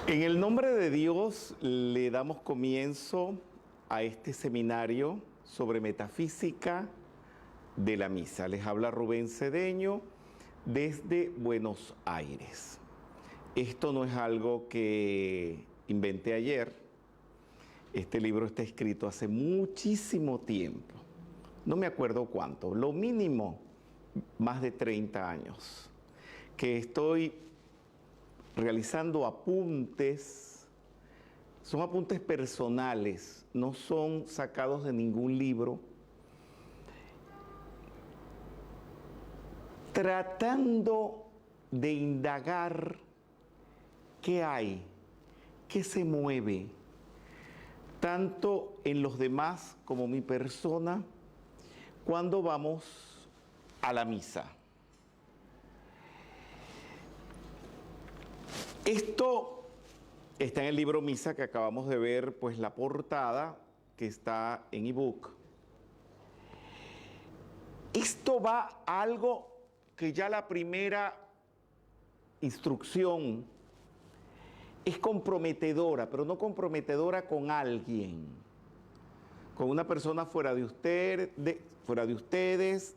En el nombre de Dios le damos comienzo a este seminario sobre metafísica de la misa. Les habla Rubén Cedeño desde Buenos Aires. Esto no es algo que inventé ayer. Este libro está escrito hace muchísimo tiempo. No me acuerdo cuánto, lo mínimo más de 30 años, que estoy realizando apuntes. Son apuntes personales, no son sacados de ningún libro, tratando de indagar qué hay, qué se mueve, tanto en los demás como mi persona, cuando vamos a la misa. Esto está en el libro Misa que acabamos de ver, pues la portada que está en ebook. Esto va a algo que ya la primera instrucción es comprometedora, pero no comprometedora con alguien, con una persona fuera de ustedes,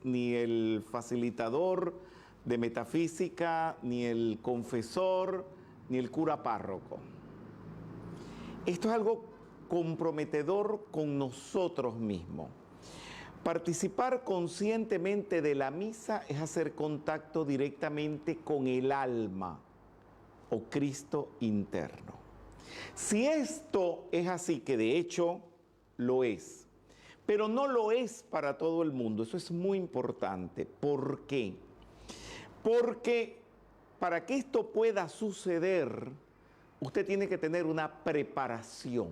ni el facilitador de metafísica, ni el confesor, ni el cura párroco. Esto es algo comprometedor con nosotros mismos. Participar conscientemente de la misa es hacer contacto directamente con el alma o Cristo interno. Si esto es así, que de hecho lo es, pero no lo es para todo el mundo, eso es muy importante. ¿Por qué? Porque para que esto pueda suceder, usted tiene que tener una preparación.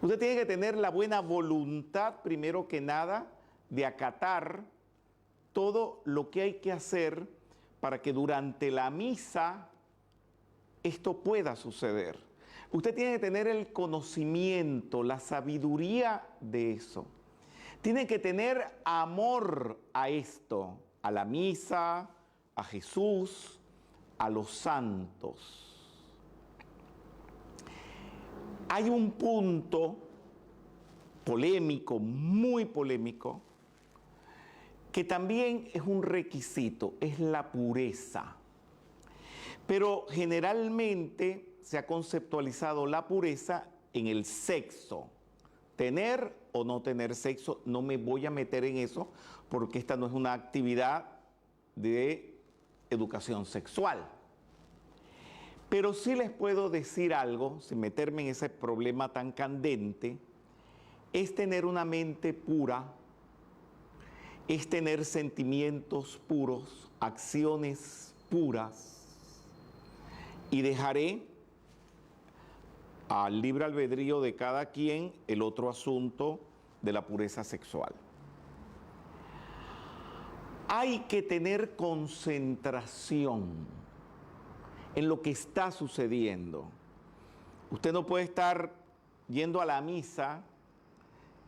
Usted tiene que tener la buena voluntad, primero que nada, de acatar todo lo que hay que hacer para que durante la misa esto pueda suceder. Usted tiene que tener el conocimiento, la sabiduría de eso. Tiene que tener amor a esto, a la misa, a Jesús, a los santos. Hay un punto polémico, muy polémico, que también es un requisito, es la pureza. Pero generalmente se ha conceptualizado la pureza en el sexo. Tener o no tener sexo, no me voy a meter en eso, porque esta no es una actividad de educación sexual. Pero sí les puedo decir algo, sin meterme en ese problema tan candente, es tener una mente pura, es tener sentimientos puros, acciones puras, y dejaré al libre albedrío de cada quien el otro asunto de la pureza sexual. Hay que tener concentración en lo que está sucediendo. Usted no puede estar yendo a la misa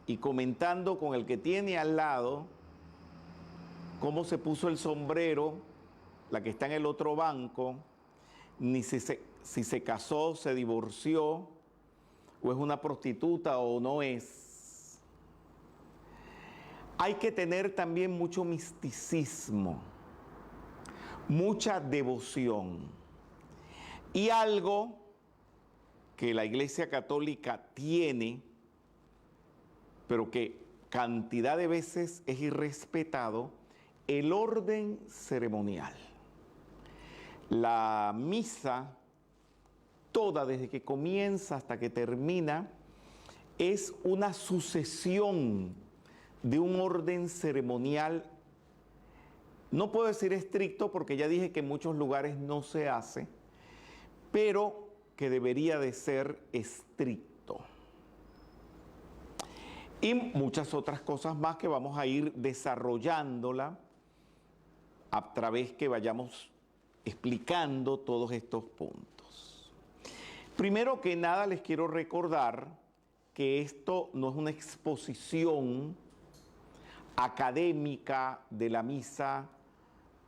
y comentando con el que tiene al lado cómo se puso el sombrero, la que está en el otro banco, ni si se casó, se divorció, o es una prostituta o no es. Hay que tener también mucho misticismo, mucha devoción. Y algo que la Iglesia Católica tiene, pero que cantidad de veces es irrespetado, el orden ceremonial. La misa, toda desde que comienza hasta que termina, es una sucesión de un orden ceremonial. No puedo decir estricto porque ya dije que en muchos lugares no se hace, pero que debería de ser estricto. Y muchas otras cosas más que vamos a ir desarrollándola a través que vayamos explicando todos estos puntos. Primero que nada les quiero recordar que esto no es una exposición académica de la misa,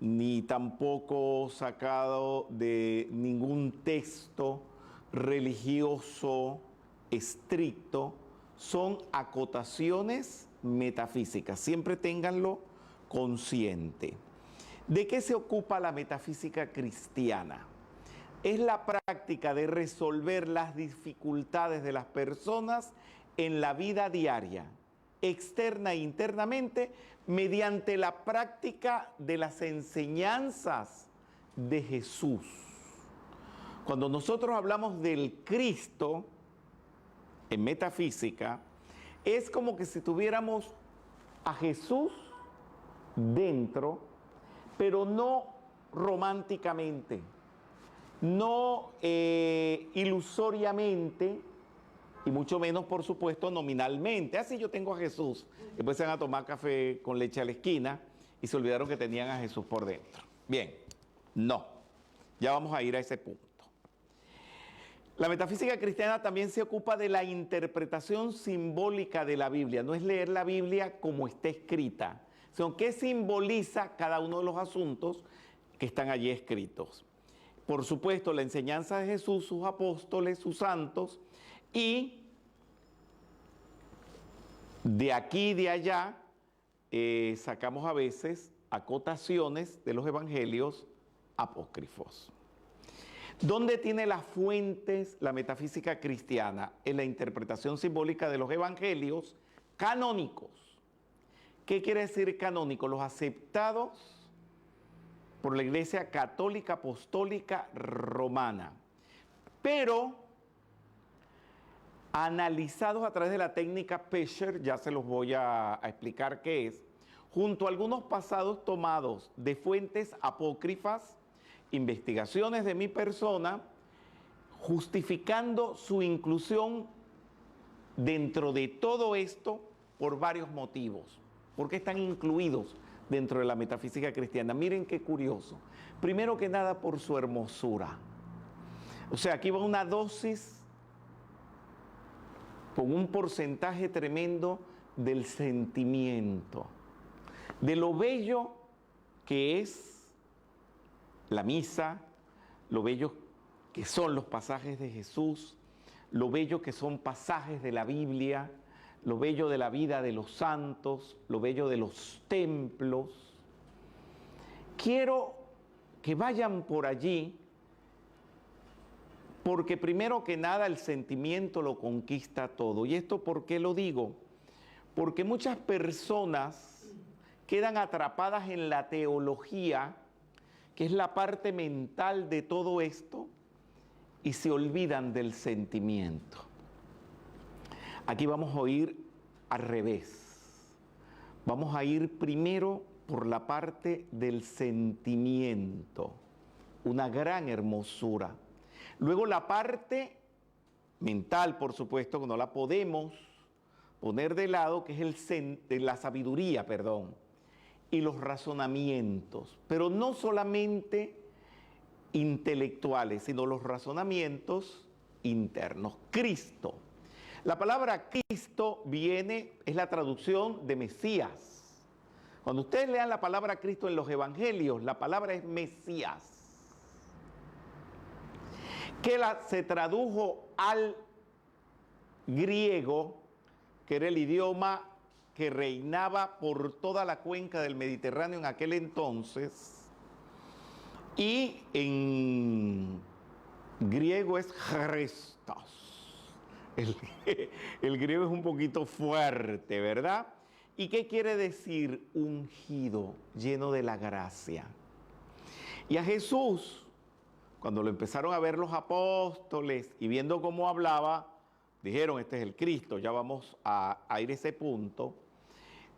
ni tampoco sacado de ningún texto religioso estricto, son acotaciones metafísicas. Siempre ténganlo consciente. ¿De qué se ocupa la metafísica cristiana? Es la práctica de resolver las dificultades de las personas en la vida diaria, externa e internamente, mediante la práctica de las enseñanzas de Jesús. Cuando nosotros hablamos del Cristo en metafísica, es como que si tuviéramos a Jesús dentro, pero no románticamente, no ilusoriamente, y mucho menos, por supuesto, nominalmente. Así yo tengo a Jesús. Después se van a tomar café con leche a la esquina y se olvidaron que tenían a Jesús por dentro. Bien, no. Ya vamos a ir a ese punto. La metafísica cristiana también se ocupa de la interpretación simbólica de la Biblia. No es leer la Biblia como está escrita, sino qué simboliza cada uno de los asuntos que están allí escritos. Por supuesto, la enseñanza de Jesús, sus apóstoles, sus santos, y de aquí y de allá sacamos a veces acotaciones de los evangelios apócrifos. ¿Dónde tiene las fuentes la metafísica cristiana? En la interpretación simbólica de los evangelios canónicos. ¿Qué quiere decir canónico? Los aceptados por la Iglesia Católica Apostólica Romana, pero analizados a través de la técnica Pesher, ya se los voy a explicar qué es, junto a algunos pasados tomados de fuentes apócrifas, investigaciones de mi persona, justificando su inclusión dentro de todo esto por varios motivos. ¿Por qué están incluidos dentro de la metafísica cristiana? Miren qué curioso. Primero que nada, por su hermosura. O sea, aquí va una dosis con un porcentaje tremendo del sentimiento, de lo bello que es la misa, lo bello que son los pasajes de Jesús, lo bello que son pasajes de la Biblia, lo bello de la vida de los santos, lo bello de los templos. Quiero que vayan por allí, porque primero que nada el sentimiento lo conquista todo. ¿Y esto por qué lo digo? Porque muchas personas quedan atrapadas en la teología, que es la parte mental de todo esto, y se olvidan del sentimiento. Aquí vamos a ir al revés. Vamos a ir primero por la parte del sentimiento, una gran hermosura. Luego la parte mental, por supuesto, que no la podemos poner de lado, que es la sabiduría, y los razonamientos, pero no solamente intelectuales, sino los razonamientos internos. Cristo. La palabra Cristo es la traducción de Mesías. Cuando ustedes lean la palabra Cristo en los evangelios, la palabra es Mesías, que se tradujo al griego, que era el idioma que reinaba por toda la cuenca del Mediterráneo en aquel entonces, y en griego es Christos. El griego es un poquito fuerte, ¿verdad? ¿Y qué quiere decir? Ungido, lleno de la gracia. Y a Jesús, cuando lo empezaron a ver los apóstoles y viendo cómo hablaba, dijeron, este es el Cristo, ya vamos a ir a ese punto.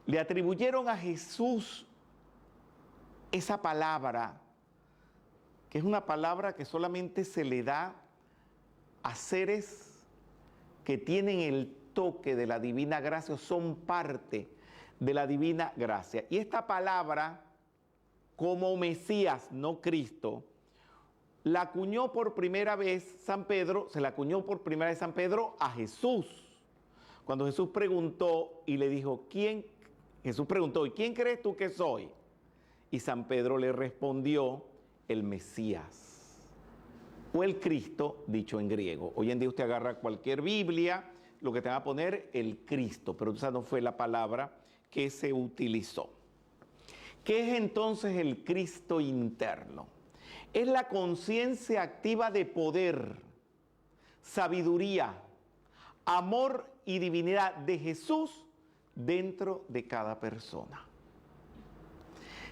Le atribuyeron a Jesús esa palabra, que es una palabra que solamente se le da a seres que tienen el toque de la divina gracia o son parte de la divina gracia. Y esta palabra, como Mesías, no Cristo, la acuñó por primera vez San Pedro, se la acuñó por primera vez San Pedro a Jesús. Cuando Jesús preguntó y le dijo, Jesús preguntó, ¿y quién crees tú que soy? Y San Pedro le respondió, el Mesías, o el Cristo, dicho en griego. Hoy en día usted agarra cualquier Biblia, lo que te va a poner el Cristo, pero esa no fue la palabra que se utilizó. ¿Qué es entonces el Cristo interno? Es la conciencia activa de poder, sabiduría, amor y divinidad de Jesús dentro de cada persona.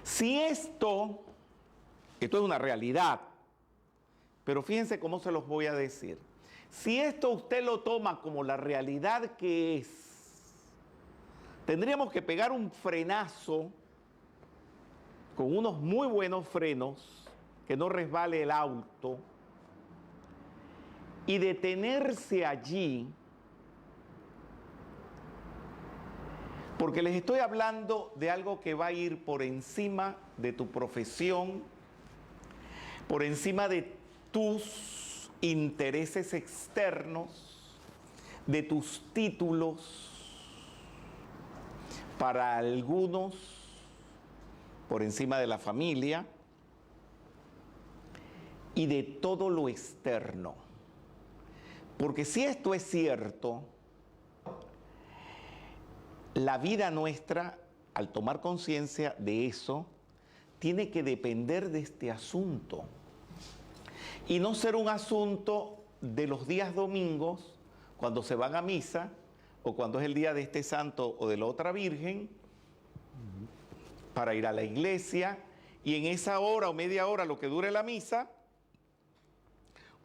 Si esto es una realidad, pero fíjense cómo se los voy a decir. Si esto usted lo toma como la realidad que es, tendríamos que pegar un frenazo con unos muy buenos frenos, que no resbale el auto, y detenerse allí, porque les estoy hablando de algo que va a ir por encima de tu profesión, por encima de tus intereses externos, de tus títulos, para algunos, por encima de la familia y de todo lo externo. Porque si esto es cierto, la vida nuestra, al tomar conciencia de eso, tiene que depender de este asunto. Y no ser un asunto de los días domingos, cuando se van a misa, o cuando es el día de este santo o de la otra virgen, para ir a la iglesia, y en esa hora o media hora, lo que dure la misa,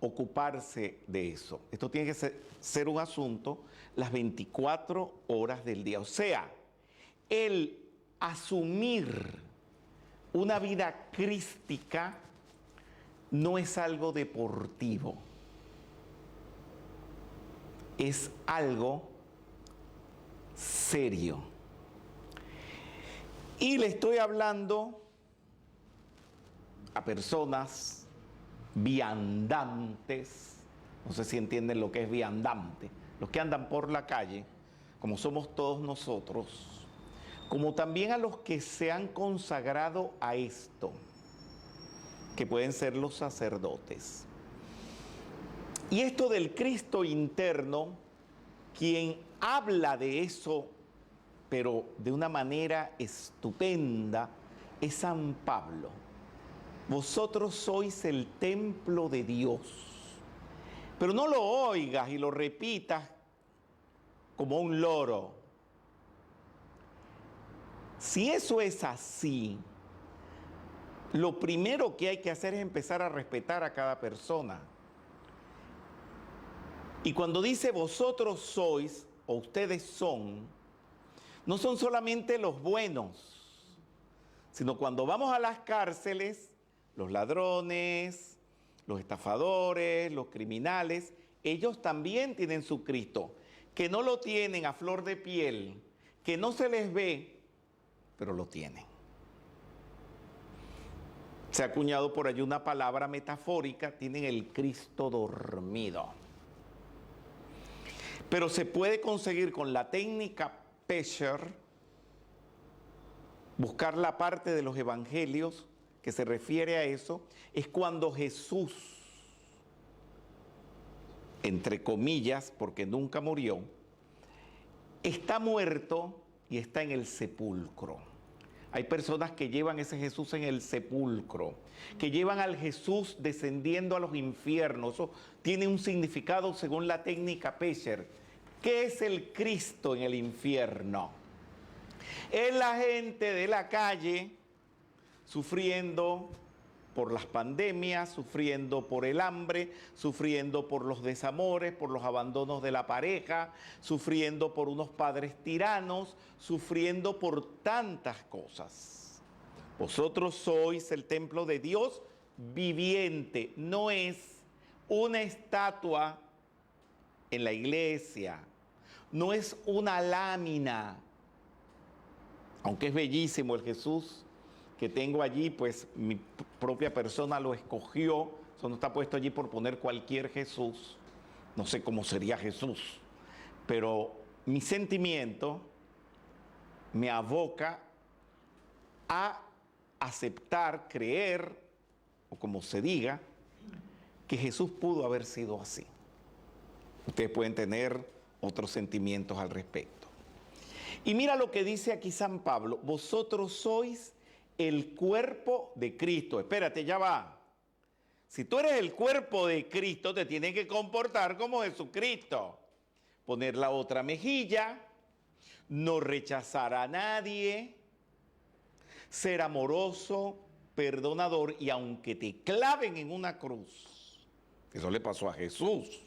ocuparse de eso. Esto tiene que ser un asunto las 24 horas del día. O sea, el asumir una vida crística no es algo deportivo. Es algo serio. Y le estoy hablando a personas viandantes, no sé si entienden lo que es viandante, los que andan por la calle, como somos todos nosotros, como también a los que se han consagrado a esto, que pueden ser los sacerdotes. Y esto del Cristo interno, quien habla de eso, pero de una manera estupenda, es San Pablo. Vosotros sois el templo de Dios. Pero no lo oigas y lo repitas como un loro. Si eso es así, lo primero que hay que hacer es empezar a respetar a cada persona. Y cuando dice vosotros sois o ustedes son, no son solamente los buenos, sino cuando vamos a las cárceles, los ladrones, los estafadores, los criminales, ellos también tienen su Cristo, que no lo tienen a flor de piel, que no se les ve, pero lo tienen. Se ha acuñado por allí una palabra metafórica, tienen el Cristo dormido. Pero se puede conseguir con la técnica Pesher, buscar la parte de los evangelios que se refiere a eso, es cuando Jesús, entre comillas, porque nunca murió, está muerto y está en el sepulcro. Hay personas que llevan ese Jesús en el sepulcro, que llevan al Jesús descendiendo a los infiernos. Eso tiene un significado según la técnica Pesher. ¿Qué es el Cristo en el infierno? Es la gente de la calle sufriendo por las pandemias, sufriendo por el hambre, sufriendo por los desamores, por los abandonos de la pareja, sufriendo por unos padres tiranos, sufriendo por tantas cosas. Vosotros sois el templo de Dios viviente, no es una estatua en la iglesia, no es una lámina, aunque es bellísimo el Jesús que tengo allí, pues mi propia persona lo escogió, eso no está puesto allí por poner cualquier Jesús, no sé cómo sería Jesús, pero mi sentimiento me aboca a aceptar, creer, o como se diga, que Jesús pudo haber sido así. Ustedes pueden tener otros sentimientos al respecto. Y mira lo que dice aquí San Pablo: vosotros sois el cuerpo de Cristo. Espérate, ya va. Si tú eres el cuerpo de Cristo, te tienes que comportar como Jesucristo. Poner la otra mejilla, no rechazar a nadie, ser amoroso, perdonador, y aunque te claven en una cruz, eso le pasó a Jesús.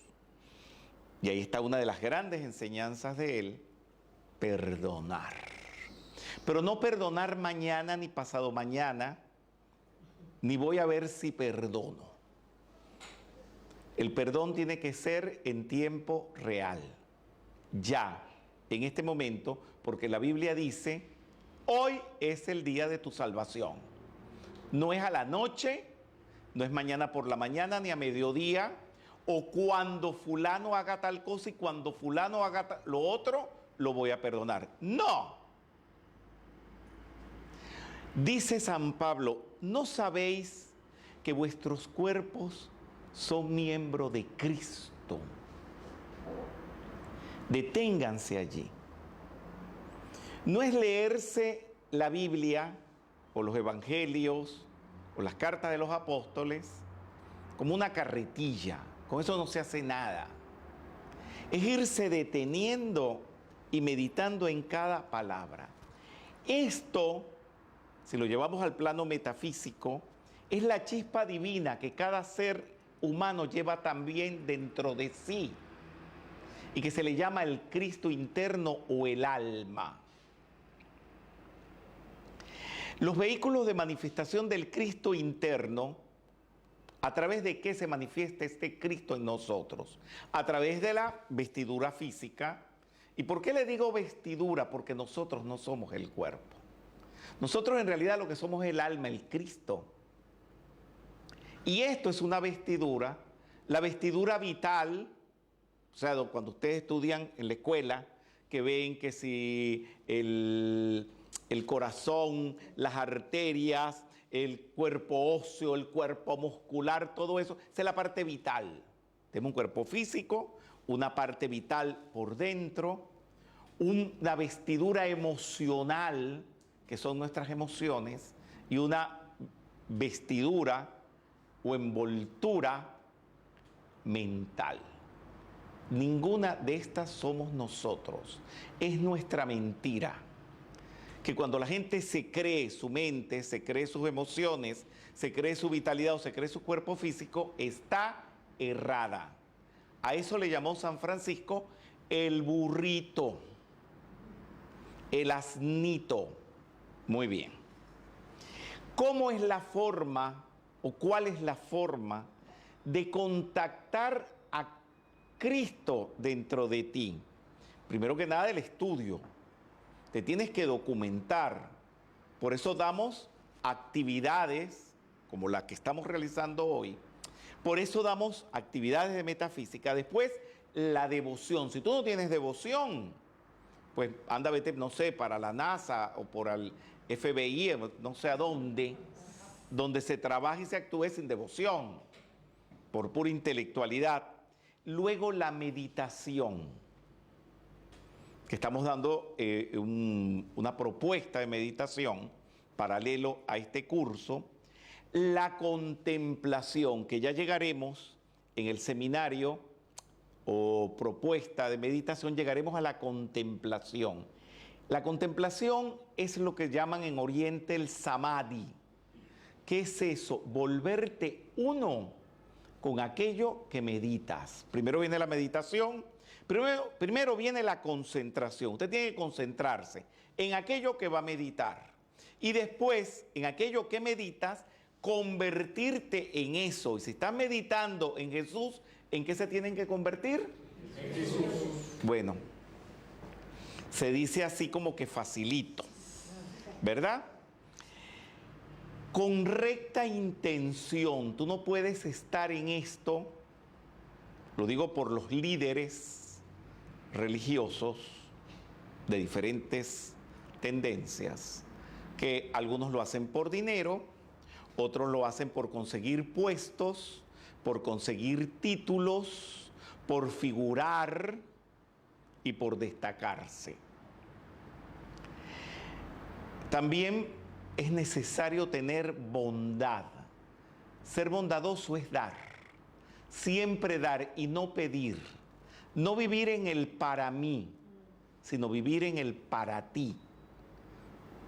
Y ahí está una de las grandes enseñanzas de él: perdonar. Pero no perdonar mañana ni pasado mañana, ni voy a ver si perdono. El perdón tiene que ser en tiempo real, ya, en este momento, porque la Biblia dice: hoy es el día de tu salvación. No es a la noche, no es mañana por la mañana, ni a mediodía, o cuando fulano haga tal cosa y cuando fulano haga lo otro, lo voy a perdonar. No. Dice San Pablo: ¿no sabéis que vuestros cuerpos son miembros de Cristo? Deténganse allí. No es leerse la Biblia o los evangelios o las cartas de los apóstoles como una carretilla. Con eso no se hace nada. Es irse deteniendo y meditando en cada palabra. Esto, si lo llevamos al plano metafísico, es la chispa divina que cada ser humano lleva también dentro de sí y que se le llama el Cristo interno o el alma. Los vehículos de manifestación del Cristo interno, ¿a través de qué se manifiesta este Cristo en nosotros? A través de la vestidura física. ¿Y por qué le digo vestidura? Porque nosotros no somos el cuerpo. Nosotros en realidad lo que somos es el alma, el Cristo. Y esto es una vestidura, la vestidura vital. O sea, cuando ustedes estudian en la escuela, que ven que si el corazón, las arterias, el cuerpo óseo, el cuerpo muscular, todo eso, esa es la parte vital. Tenemos un cuerpo físico, una parte vital por dentro, una vestidura emocional, que son nuestras emociones, y una vestidura o envoltura mental. Ninguna de estas somos nosotros, es nuestra mentira. Que cuando la gente se cree su mente, se cree sus emociones, se cree su vitalidad o se cree su cuerpo físico, está errada. A eso le llamó San Francisco el burrito, el asnito. Muy bien. ¿Cómo es la forma o cuál es la forma de contactar a Cristo dentro de ti? Primero que nada, el estudio. Te tienes que documentar. Por eso damos actividades como la que estamos realizando hoy. Por eso damos actividades de metafísica. Después, la devoción. Si tú no tienes devoción, pues anda, vete, no sé, para la NASA o por el FBI, no sé a dónde, donde se trabaja y se actúe sin devoción, por pura intelectualidad. Luego, la meditación, que estamos dando una propuesta de meditación paralelo a este curso. La contemplación, que ya llegaremos en el seminario o propuesta de meditación, llegaremos a la contemplación. La contemplación es lo que llaman en Oriente el samadhi. ¿Qué es eso? Volverte uno con aquello que meditas. Primero viene la meditación. Primero viene la concentración. Usted tiene que concentrarse en aquello que va a meditar. Y después, en aquello que meditas, convertirte en eso. Y si estás meditando en Jesús, ¿en qué se tienen que convertir? En Jesús. Bueno, se dice así como que facilito, ¿verdad? Con recta intención. Tú no puedes estar en esto, lo digo por los líderes religiosos de diferentes tendencias, que algunos lo hacen por dinero, otros lo hacen por conseguir puestos, por conseguir títulos, por figurar y por destacarse. También es necesario tener bondad. Ser bondadoso es dar, siempre dar y no pedir. No vivir en el para mí, sino vivir en el para ti.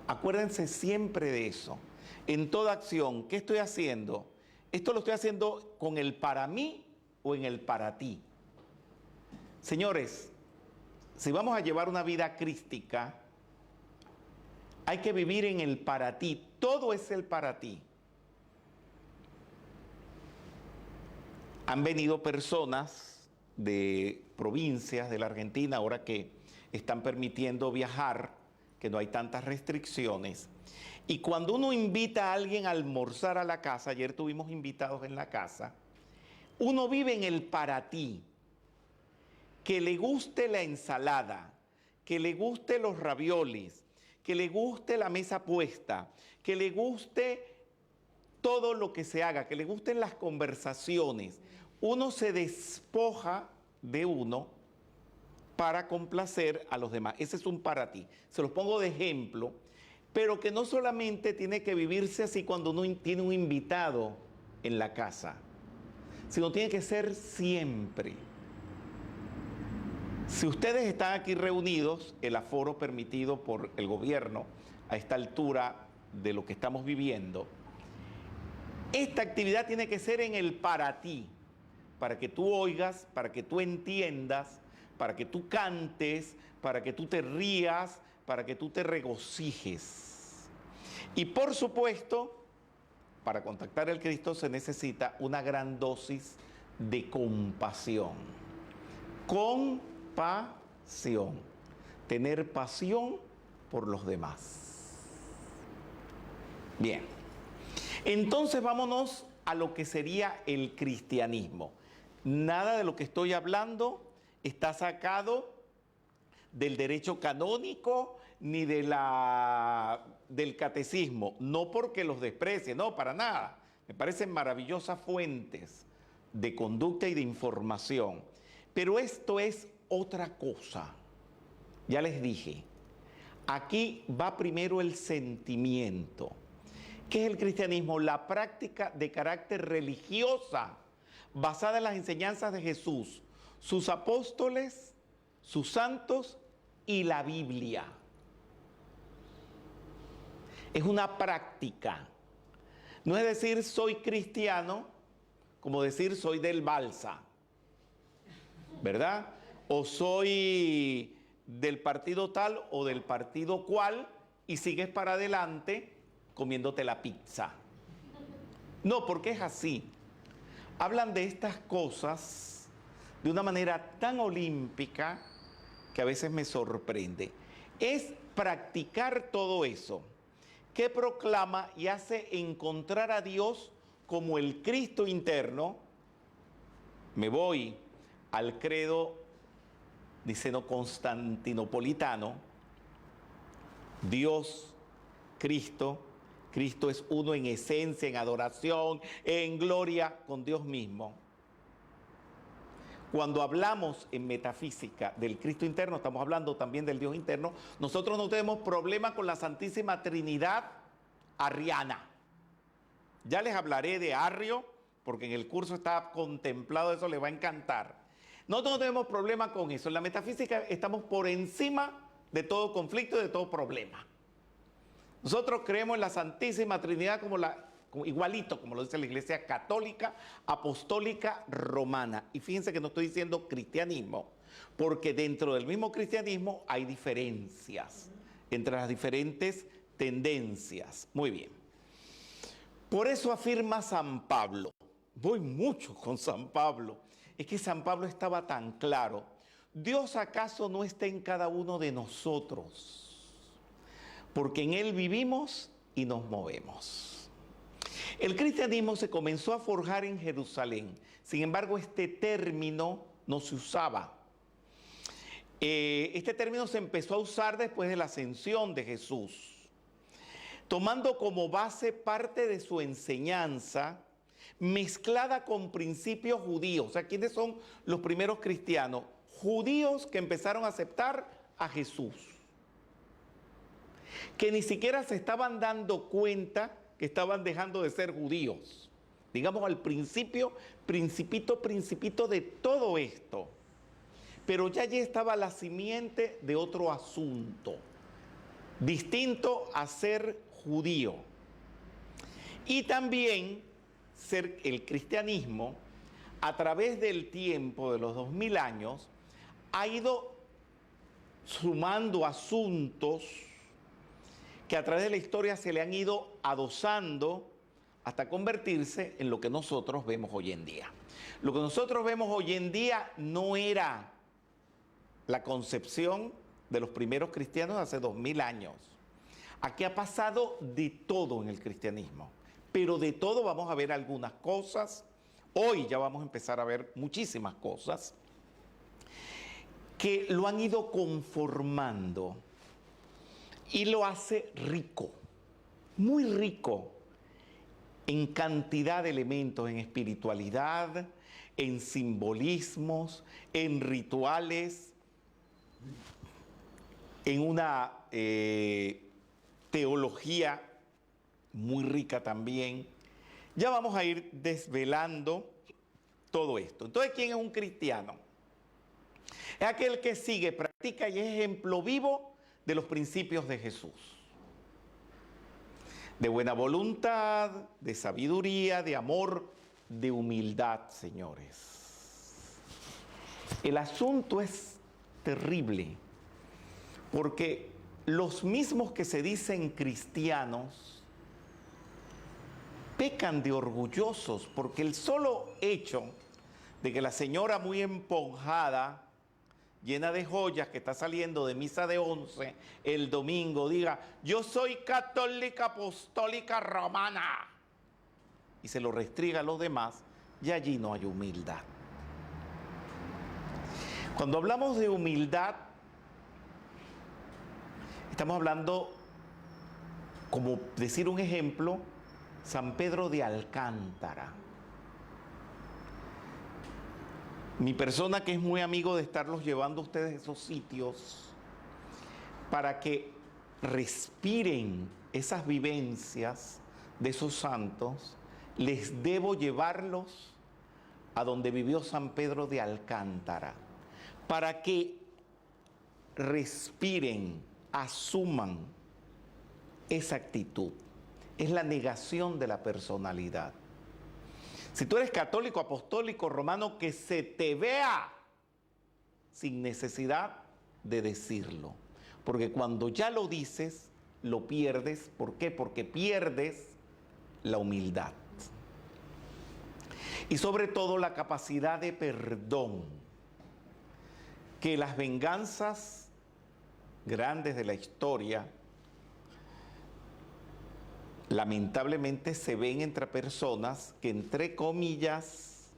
Acuérdense siempre de eso. En toda acción, ¿qué estoy haciendo? ¿Esto lo estoy haciendo con el para mí o en el para ti? Señores, si vamos a llevar una vida crística, hay que vivir en el para ti. Todo es el para ti. Han venido personas de provincias de la Argentina, ahora que están permitiendo viajar, que no hay tantas restricciones. Y cuando uno invita a alguien a almorzar a la casa, ayer tuvimos invitados en la casa, uno vive en el para ti. Que le guste la ensalada, que le guste los raviolis, que le guste la mesa puesta, que le guste todo lo que se haga, que le gusten las conversaciones. Uno se despoja de uno para complacer a los demás. Ese es un para ti. Se los pongo de ejemplo, pero que no solamente tiene que vivirse así cuando uno tiene un invitado en la casa, sino tiene que ser siempre. Si ustedes están aquí reunidos, el aforo permitido por el gobierno a esta altura de lo que estamos viviendo, esta actividad tiene que ser en el para ti, para que tú oigas, para que tú entiendas, para que tú cantes, para que tú te rías, para que tú te regocijes. Y por supuesto, para contactar al Cristo se necesita una gran dosis de compasión. Compasión. Tener pasión por los demás. Bien. Entonces vámonos a lo que sería el cristianismo. Nada de lo que estoy hablando está sacado del derecho canónico ni del catecismo. No porque los desprecie, no, para nada. Me parecen maravillosas fuentes de conducta y de información. Pero esto es otra cosa. Ya les dije, aquí va primero el sentimiento. ¿Qué es el cristianismo? La práctica de carácter religiosa basada en las enseñanzas de Jesús, sus apóstoles, sus santos y la Biblia. Es una práctica. No es decir soy cristiano como decir soy del Balsa, ¿verdad? O soy del partido tal o del partido cual y sigues para adelante comiéndote la pizza. No, porque es así. Hablan de estas cosas de una manera tan olímpica que a veces me sorprende. Es practicar todo eso que proclama y hace encontrar a Dios como el Cristo interno. Me voy al credo niceno-constantinopolitano. Dios, Cristo es uno en esencia, en adoración, en gloria con Dios mismo. Cuando hablamos en metafísica del Cristo interno, estamos hablando también del Dios interno. Nosotros no tenemos problema con la Santísima Trinidad arriana. Ya les hablaré de Arrio, porque en el curso está contemplado, eso les va a encantar. Nosotros no tenemos problema con eso. En la metafísica estamos por encima de todo conflicto y de todo problema. Nosotros creemos en la Santísima Trinidad igualito, como lo dice la Iglesia Católica, Apostólica, Romana. Y fíjense que no estoy diciendo cristianismo, porque dentro del mismo cristianismo hay diferencias entre las diferentes tendencias. Muy bien. Por eso afirma San Pablo. Voy mucho con San Pablo. Es que San Pablo estaba tan claro. ¿Dios acaso no está en cada uno de nosotros? Porque en Él vivimos y nos movemos. El cristianismo se comenzó a forjar en Jerusalén. Sin embargo, este término no se usaba. Este término se empezó a usar después de la ascensión de Jesús. tomando como base parte de su enseñanza, mezclada con principios judíos. O sea, ¿quiénes son los primeros cristianos? Judíos que empezaron a aceptar a Jesús, que ni siquiera se estaban dando cuenta que estaban dejando de ser judíos. Digamos al principio, principito de todo esto. Pero ya allí estaba la simiente de otro asunto, distinto a ser judío. Y también ser el cristianismo, a través del tiempo de los 2000 años, ha ido sumando asuntos que a través de la historia se le han ido adosando hasta convertirse en lo que nosotros vemos hoy en día. Lo que nosotros vemos hoy en día no era la concepción de los primeros cristianos hace 2000 años. Aquí ha pasado de todo en el cristianismo, pero de todo vamos a ver algunas cosas. Hoy ya vamos a empezar a ver muchísimas cosas que lo han ido conformando y lo hace rico, muy rico en cantidad de elementos, en espiritualidad, en simbolismos, en rituales, en una teología muy rica también. Ya vamos a ir desvelando todo esto. Entonces, ¿quién es un cristiano? Es aquel que sigue, practica y es ejemplo vivo de los principios de Jesús. De buena voluntad, de sabiduría, de amor, de humildad, señores. El asunto es terrible, porque los mismos que se dicen cristianos pecan de orgullosos, porque el solo hecho de que la señora muy emponjada, llena de joyas, que está saliendo de misa de 11 el domingo, diga, yo soy católica apostólica romana, y se lo restriga a los demás, y allí no hay humildad. Cuando hablamos de humildad, estamos hablando, como decir un ejemplo, San Pedro de Alcántara. Mi persona, que es muy amigo de estarlos llevando a ustedes a esos sitios para que respiren esas vivencias de esos santos, les debo llevarlos a donde vivió San Pedro de Alcántara, para que respiren, asuman esa actitud. Es la negación de la personalidad. Si tú eres católico, apostólico, romano, que se te vea sin necesidad de decirlo. Porque cuando ya lo dices, lo pierdes. ¿Por qué? Porque pierdes la humildad. Y sobre todo la capacidad de perdón. Que las venganzas grandes de la historia lamentablemente se ven entre personas que, entre comillas,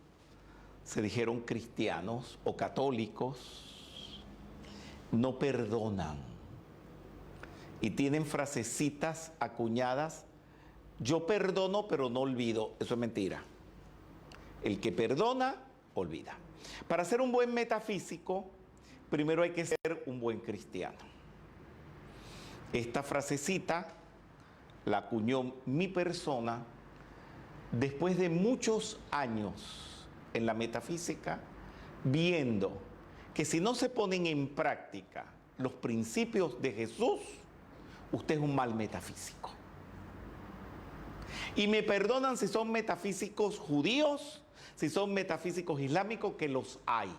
se dijeron cristianos o católicos, no perdonan y tienen frasecitas acuñadas: yo perdono pero no olvido. Eso es mentira. El que perdona, olvida. Para ser un buen metafísico, primero hay que ser un buen cristiano. Esta frasecita la acuñó mi persona después de muchos años en la metafísica, viendo que si no se ponen en práctica los principios de Jesús, usted es un mal metafísico. Y me perdonan si son metafísicos judíos, si son metafísicos islámicos, que los hay.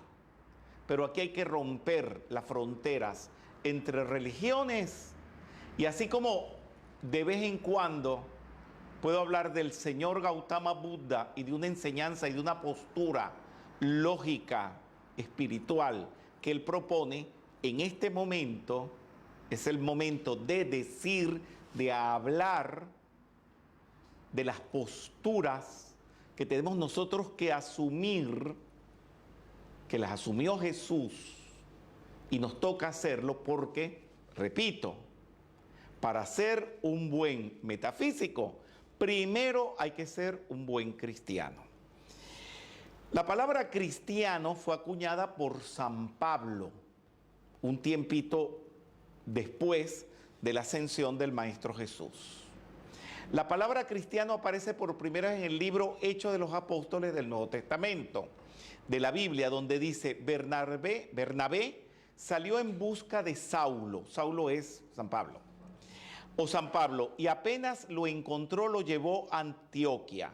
Pero aquí hay que romper las fronteras entre religiones, y así como de vez en cuando puedo hablar del señor Gautama Buda y de una enseñanza y de una postura lógica, espiritual, que él propone, en este momento es el momento de decir, de hablar de las posturas que tenemos nosotros que asumir, que las asumió Jesús, y nos toca hacerlo porque, repito, Para ser un buen metafísico, primero hay que ser un buen cristiano. La palabra cristiano fue acuñada por San Pablo un tiempito después de la ascensión del Maestro Jesús. La palabra cristiano aparece por primera vez en el libro Hechos de los Apóstoles del Nuevo Testamento, de la Biblia, donde dice Bernabé salió en busca de Saulo. Saulo es San Pablo. O San Pablo, y apenas lo encontró, lo llevó a Antioquia,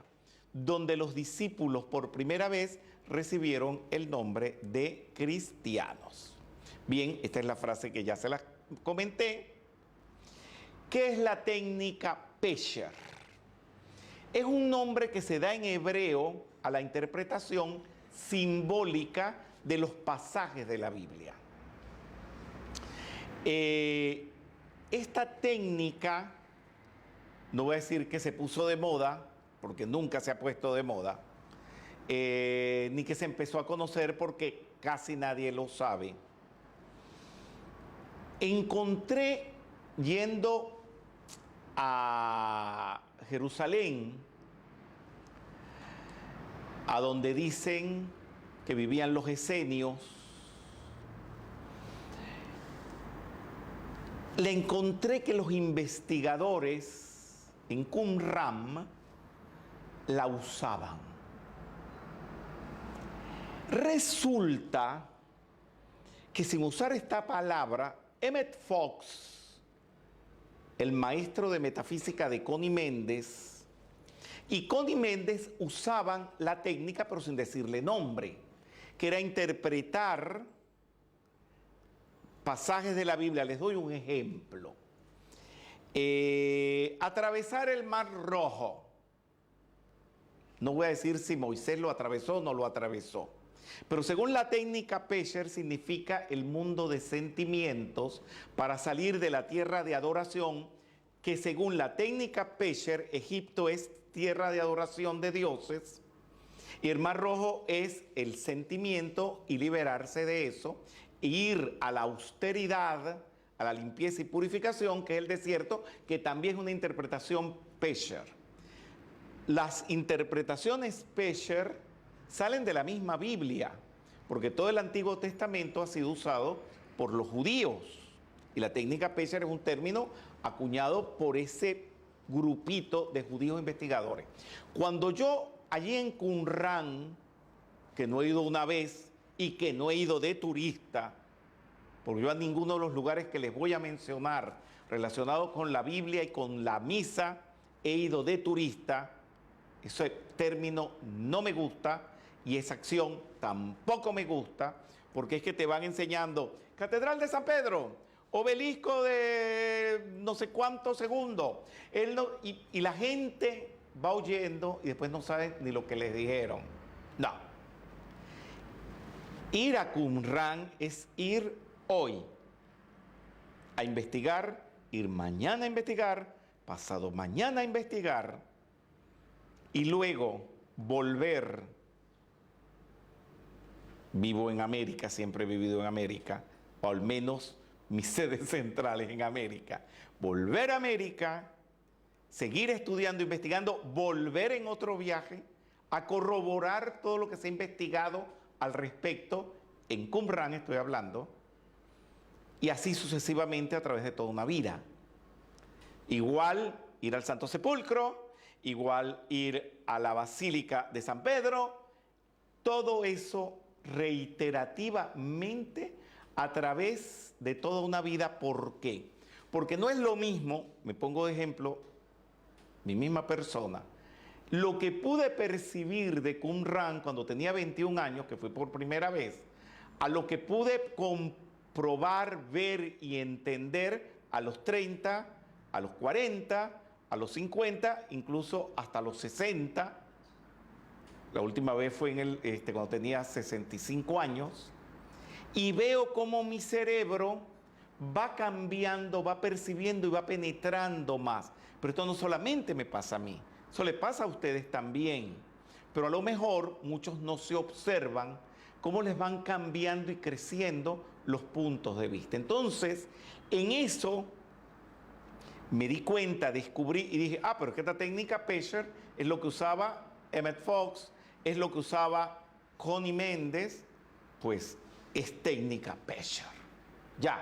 donde los discípulos por primera vez recibieron el nombre de cristianos. Bien, esta es la frase que ya se la comenté. ¿Qué es la técnica Pesher? Es un nombre que se da en hebreo a la interpretación simbólica de los pasajes de la Biblia. Esta técnica, no voy a decir que se puso de moda, porque nunca se ha puesto de moda, ni que se empezó a conocer porque casi nadie lo sabe. Encontré, yendo a Jerusalén, a donde dicen que vivían los esenios, le encontré que los investigadores en Qumran la usaban. Resulta que sin usar esta palabra, Emmett Fox, el maestro de metafísica de Connie Méndez, y Connie Méndez usaban la técnica pero sin decirle nombre, que era interpretar pasajes de la Biblia. Les doy un ejemplo. Atravesar el Mar Rojo. No voy a decir si Moisés lo atravesó o no lo atravesó. Pero según la técnica Pesher, significa el mundo de sentimientos para salir de la tierra de adoración, que según la técnica Pesher, Egipto es tierra de adoración de dioses, y el Mar Rojo es el sentimiento y liberarse de eso, e ir a la austeridad, a la limpieza y purificación, que es el desierto, que también es una interpretación Pesher. Las interpretaciones Pesher salen de la misma Biblia, porque todo el Antiguo Testamento ha sido usado por los judíos. Y la técnica Pesher es un término acuñado por ese grupito de judíos investigadores. Cuando yo allí en Qumran, que no he ido una vez y que no he ido de turista, porque yo a ninguno de los lugares que les voy a mencionar relacionados con la Biblia y con la misa he ido de turista, ese término no me gusta y esa acción tampoco me gusta, porque es que te van enseñando Catedral de San Pedro, obelisco de no sé cuántos segundos, y la gente va oyendo y después no sabe ni lo que les dijeron. No. Ir a Qumran es ir hoy a investigar, ir mañana a investigar, pasado mañana a investigar y luego volver. Vivo en América, siempre he vivido en América, o al menos mis sedes centrales en América. Volver a América, seguir estudiando, investigando, volver en otro viaje a corroborar todo lo que se ha investigado al respecto, en Qumran estoy hablando, y así sucesivamente a través de toda una vida. Igual ir al Santo Sepulcro, igual ir a la Basílica de San Pedro, todo eso reiterativamente a través de toda una vida. ¿Por qué? Porque no es lo mismo, me pongo de ejemplo, mi misma persona, lo que pude percibir de Qumran cuando tenía 21 años, que fue por primera vez, a lo que pude comprobar, ver y entender a los 30, a los 40, a los 50, incluso hasta los 60. La última vez fue cuando tenía 65 años. Y veo cómo mi cerebro va cambiando, va percibiendo y va penetrando más. Pero esto no solamente me pasa a mí, eso le pasa a ustedes también. Pero a lo mejor muchos no se observan cómo les van cambiando y creciendo los puntos de vista. Entonces, en eso Me di cuenta, descubrí y dije, pero es que esta técnica Pesher es lo que usaba Emmett Fox, es lo que usaba Connie Méndez, pues es técnica Pesher. Ya,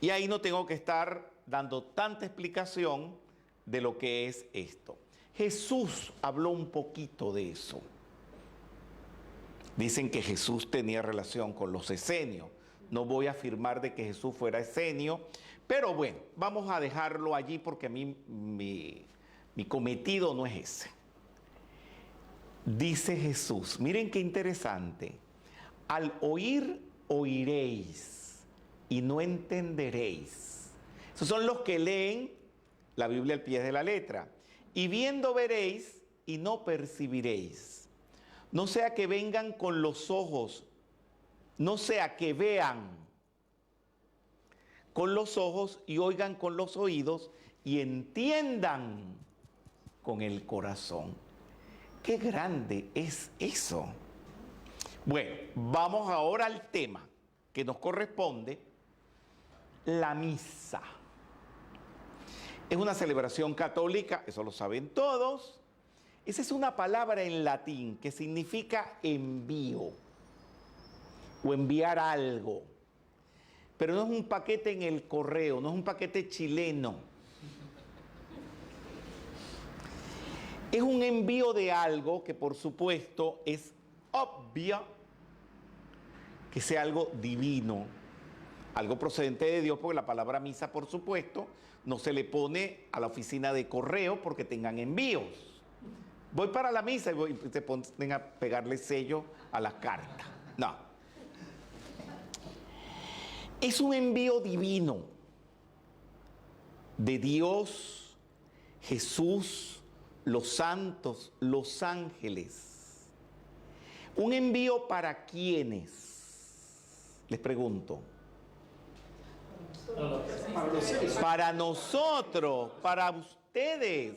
y ahí no tengo que estar dando tanta explicación de lo que es esto. Jesús habló un poquito de eso. Dicen que Jesús tenía relación con los esenios. No voy a afirmar de que Jesús fuera esenio, pero bueno, vamos a dejarlo allí porque a mí mi cometido no es ese. Dice Jesús, miren qué interesante, al oír oiréis y no entenderéis. Esos son los que leen la Biblia al pie de la letra. Y viendo veréis y no percibiréis. No sea que vengan con los ojos, no sea que vean con los ojos y oigan con los oídos y entiendan con el corazón. ¡Qué grande es eso! Bueno, vamos ahora al tema que nos corresponde, la misa. Es una celebración católica, eso lo saben todos. Esa es una palabra en latín que significa envío o enviar algo. Pero no es un paquete en el correo, no es un paquete chileno. Es un envío de algo que por supuesto es obvio que sea algo divino, algo procedente de Dios, porque la palabra misa, por supuesto, no se le pone a la oficina de correo porque tengan envíos. Voy para la misa y se ponen a pegarle sello a las cartas. No. Es un envío divino de Dios, Jesús, los santos, los ángeles. ¿Un envío para quiénes? Les pregunto. Para nosotros, para ustedes.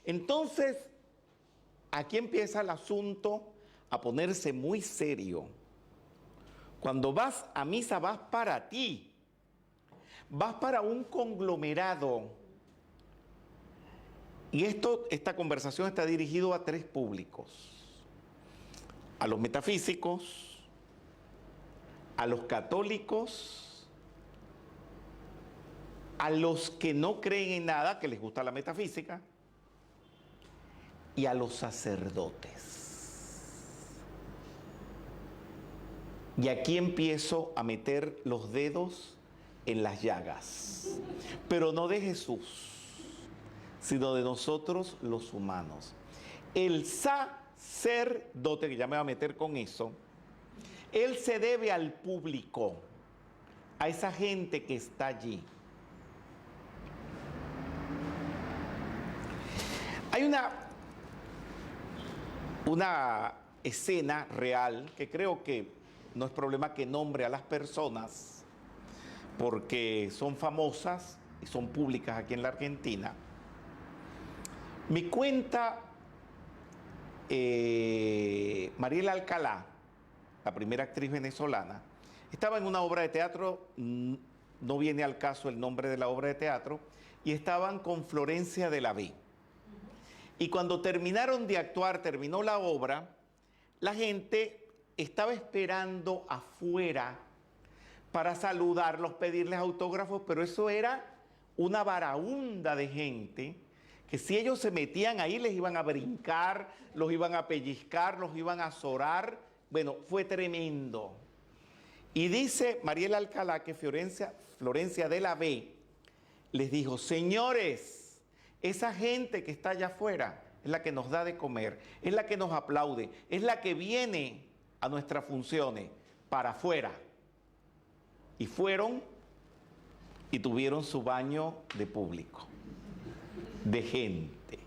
Entonces, aquí empieza el asunto a ponerse muy serio. Cuando vas a misa, vas para ti. Vas para un conglomerado. Y esta conversación está dirigida a tres públicos. A los metafísicos, a los católicos, a los que no creen en nada, que les gusta la metafísica, y a los sacerdotes. Y aquí empiezo a meter los dedos en las llagas, pero no de Jesús, sino de nosotros los humanos. El sacerdote, que ya me va a meter con eso, él se debe al público, a esa gente que está allí. Hay una escena real que creo que no es problema que nombre a las personas porque son famosas y son públicas aquí en la Argentina. Me cuenta Mariela Alcalá, la primera actriz venezolana, estaba en una obra de teatro, no viene al caso el nombre de la obra de teatro, y estaban con Florencia de la B. Y cuando terminaron de actuar, terminó la obra, la gente estaba esperando afuera para saludarlos, pedirles autógrafos, pero eso era una varaunda de gente que si ellos se metían ahí les iban a brincar, los iban a pellizcar, los iban a azorar. Bueno, fue tremendo. Y dice Mariela Alcalá que Florencia de la B les dijo, señores, esa gente que está allá afuera es la que nos da de comer, es la que nos aplaude, es la que viene a nuestras funciones para afuera. Y fueron y tuvieron su baño de público, de gente.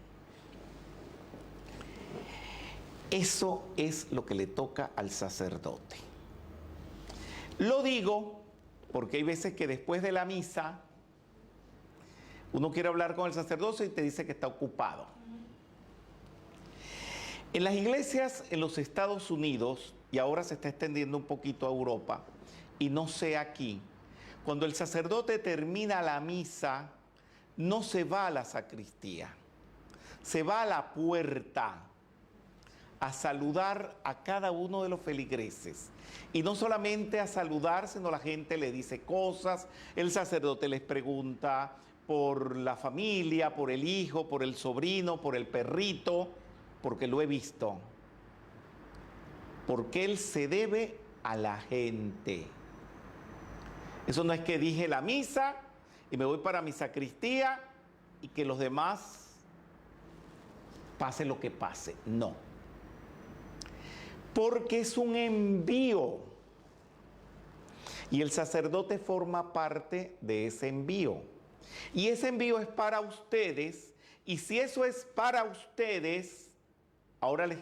Eso es lo que le toca al sacerdote. Lo digo porque hay veces que después de la misa uno quiere hablar con el sacerdote y te dice que está ocupado. En las iglesias en los Estados Unidos, y ahora se está extendiendo un poquito a Europa, y no sé aquí, cuando el sacerdote termina la misa, no se va a la sacristía, se va a la puerta a saludar a cada uno de los feligreses. Y no solamente a saludar, sino la gente le dice cosas, el sacerdote les pregunta por la familia, por el hijo, por el sobrino, por el perrito, porque lo he visto. Porque él se debe a la gente. Eso no es que dije la misa y me voy para mi sacristía y que los demás pase lo que pase. No. Porque es un envío. Y el sacerdote forma parte de ese envío. Y ese envío es para ustedes. Y si eso es para ustedes, ahora les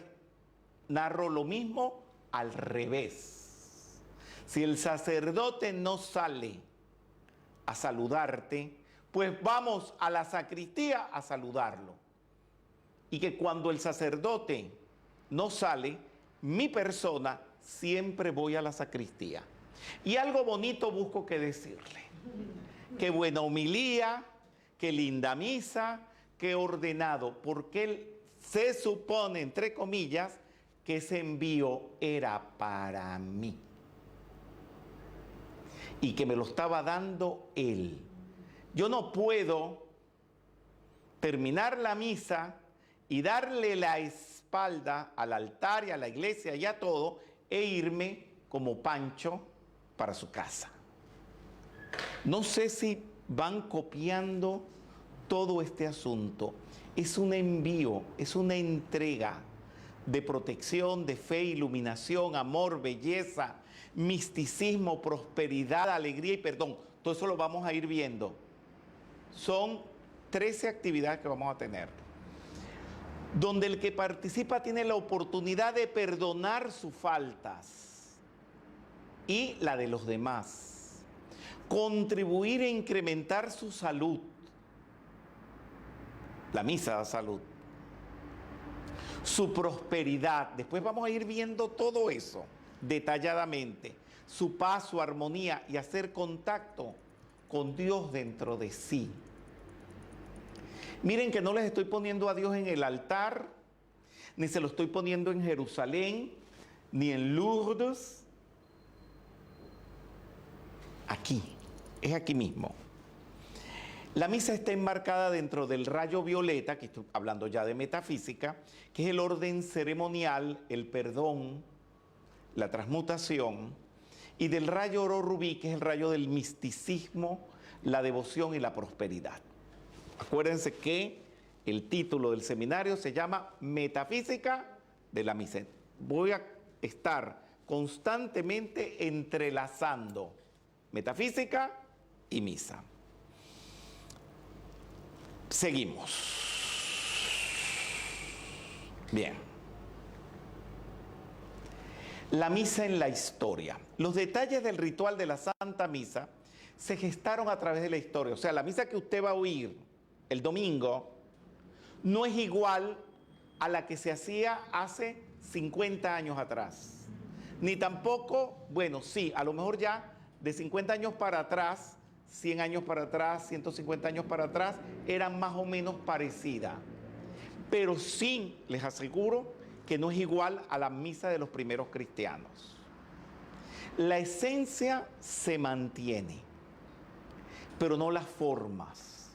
narro lo mismo al revés. Si el sacerdote no sale a saludarte, pues vamos a la sacristía a saludarlo. Y que cuando el sacerdote no sale, mi persona siempre voy a la sacristía. Y algo bonito busco que decirle. Qué buena homilía, qué linda misa, qué ordenado, porque él se supone, entre comillas, que ese envío era para mí. Y que me lo estaba dando él. Yo no puedo terminar la misa y darle la espalda al altar y a la iglesia y a todo e irme como Pancho para su casa. No sé si van copiando todo este asunto. Es un envío, es una entrega de protección, de fe, iluminación, amor, belleza, misticismo, prosperidad, alegría y perdón. Todo eso lo vamos a ir viendo. Son 13 actividades que vamos a tener, donde el que participa tiene la oportunidad de perdonar sus faltas y la de los demás, contribuir a incrementar su salud, la misa da salud, su prosperidad, después vamos a ir viendo todo eso detalladamente, su paz, su armonía y hacer contacto con Dios dentro de sí. Miren que no les estoy poniendo a Dios en el altar, ni se lo estoy poniendo en Jerusalén, ni en Lourdes. Aquí, es aquí mismo. La misa está enmarcada dentro del rayo violeta, que estoy hablando ya de metafísica, que es el orden ceremonial, el perdón, la transmutación, y del rayo oro rubí, que es el rayo del misticismo, la devoción y la prosperidad. Acuérdense que el título del seminario se llama Metafísica de la Misa. Voy a estar constantemente entrelazando metafísica y misa. Seguimos. Bien. La misa en la historia. Los detalles del ritual de la Santa Misa se gestaron a través de la historia. O sea, la misa que usted va a oír el domingo no es igual a la que se hacía hace 50 años atrás. Ni tampoco, bueno, sí, a lo mejor ya de 50 años para atrás, 100 años para atrás, 150 años para atrás, eran más o menos parecidas. Pero sí, les aseguro que no es igual a la misa de los primeros cristianos. La esencia se mantiene, pero no las formas.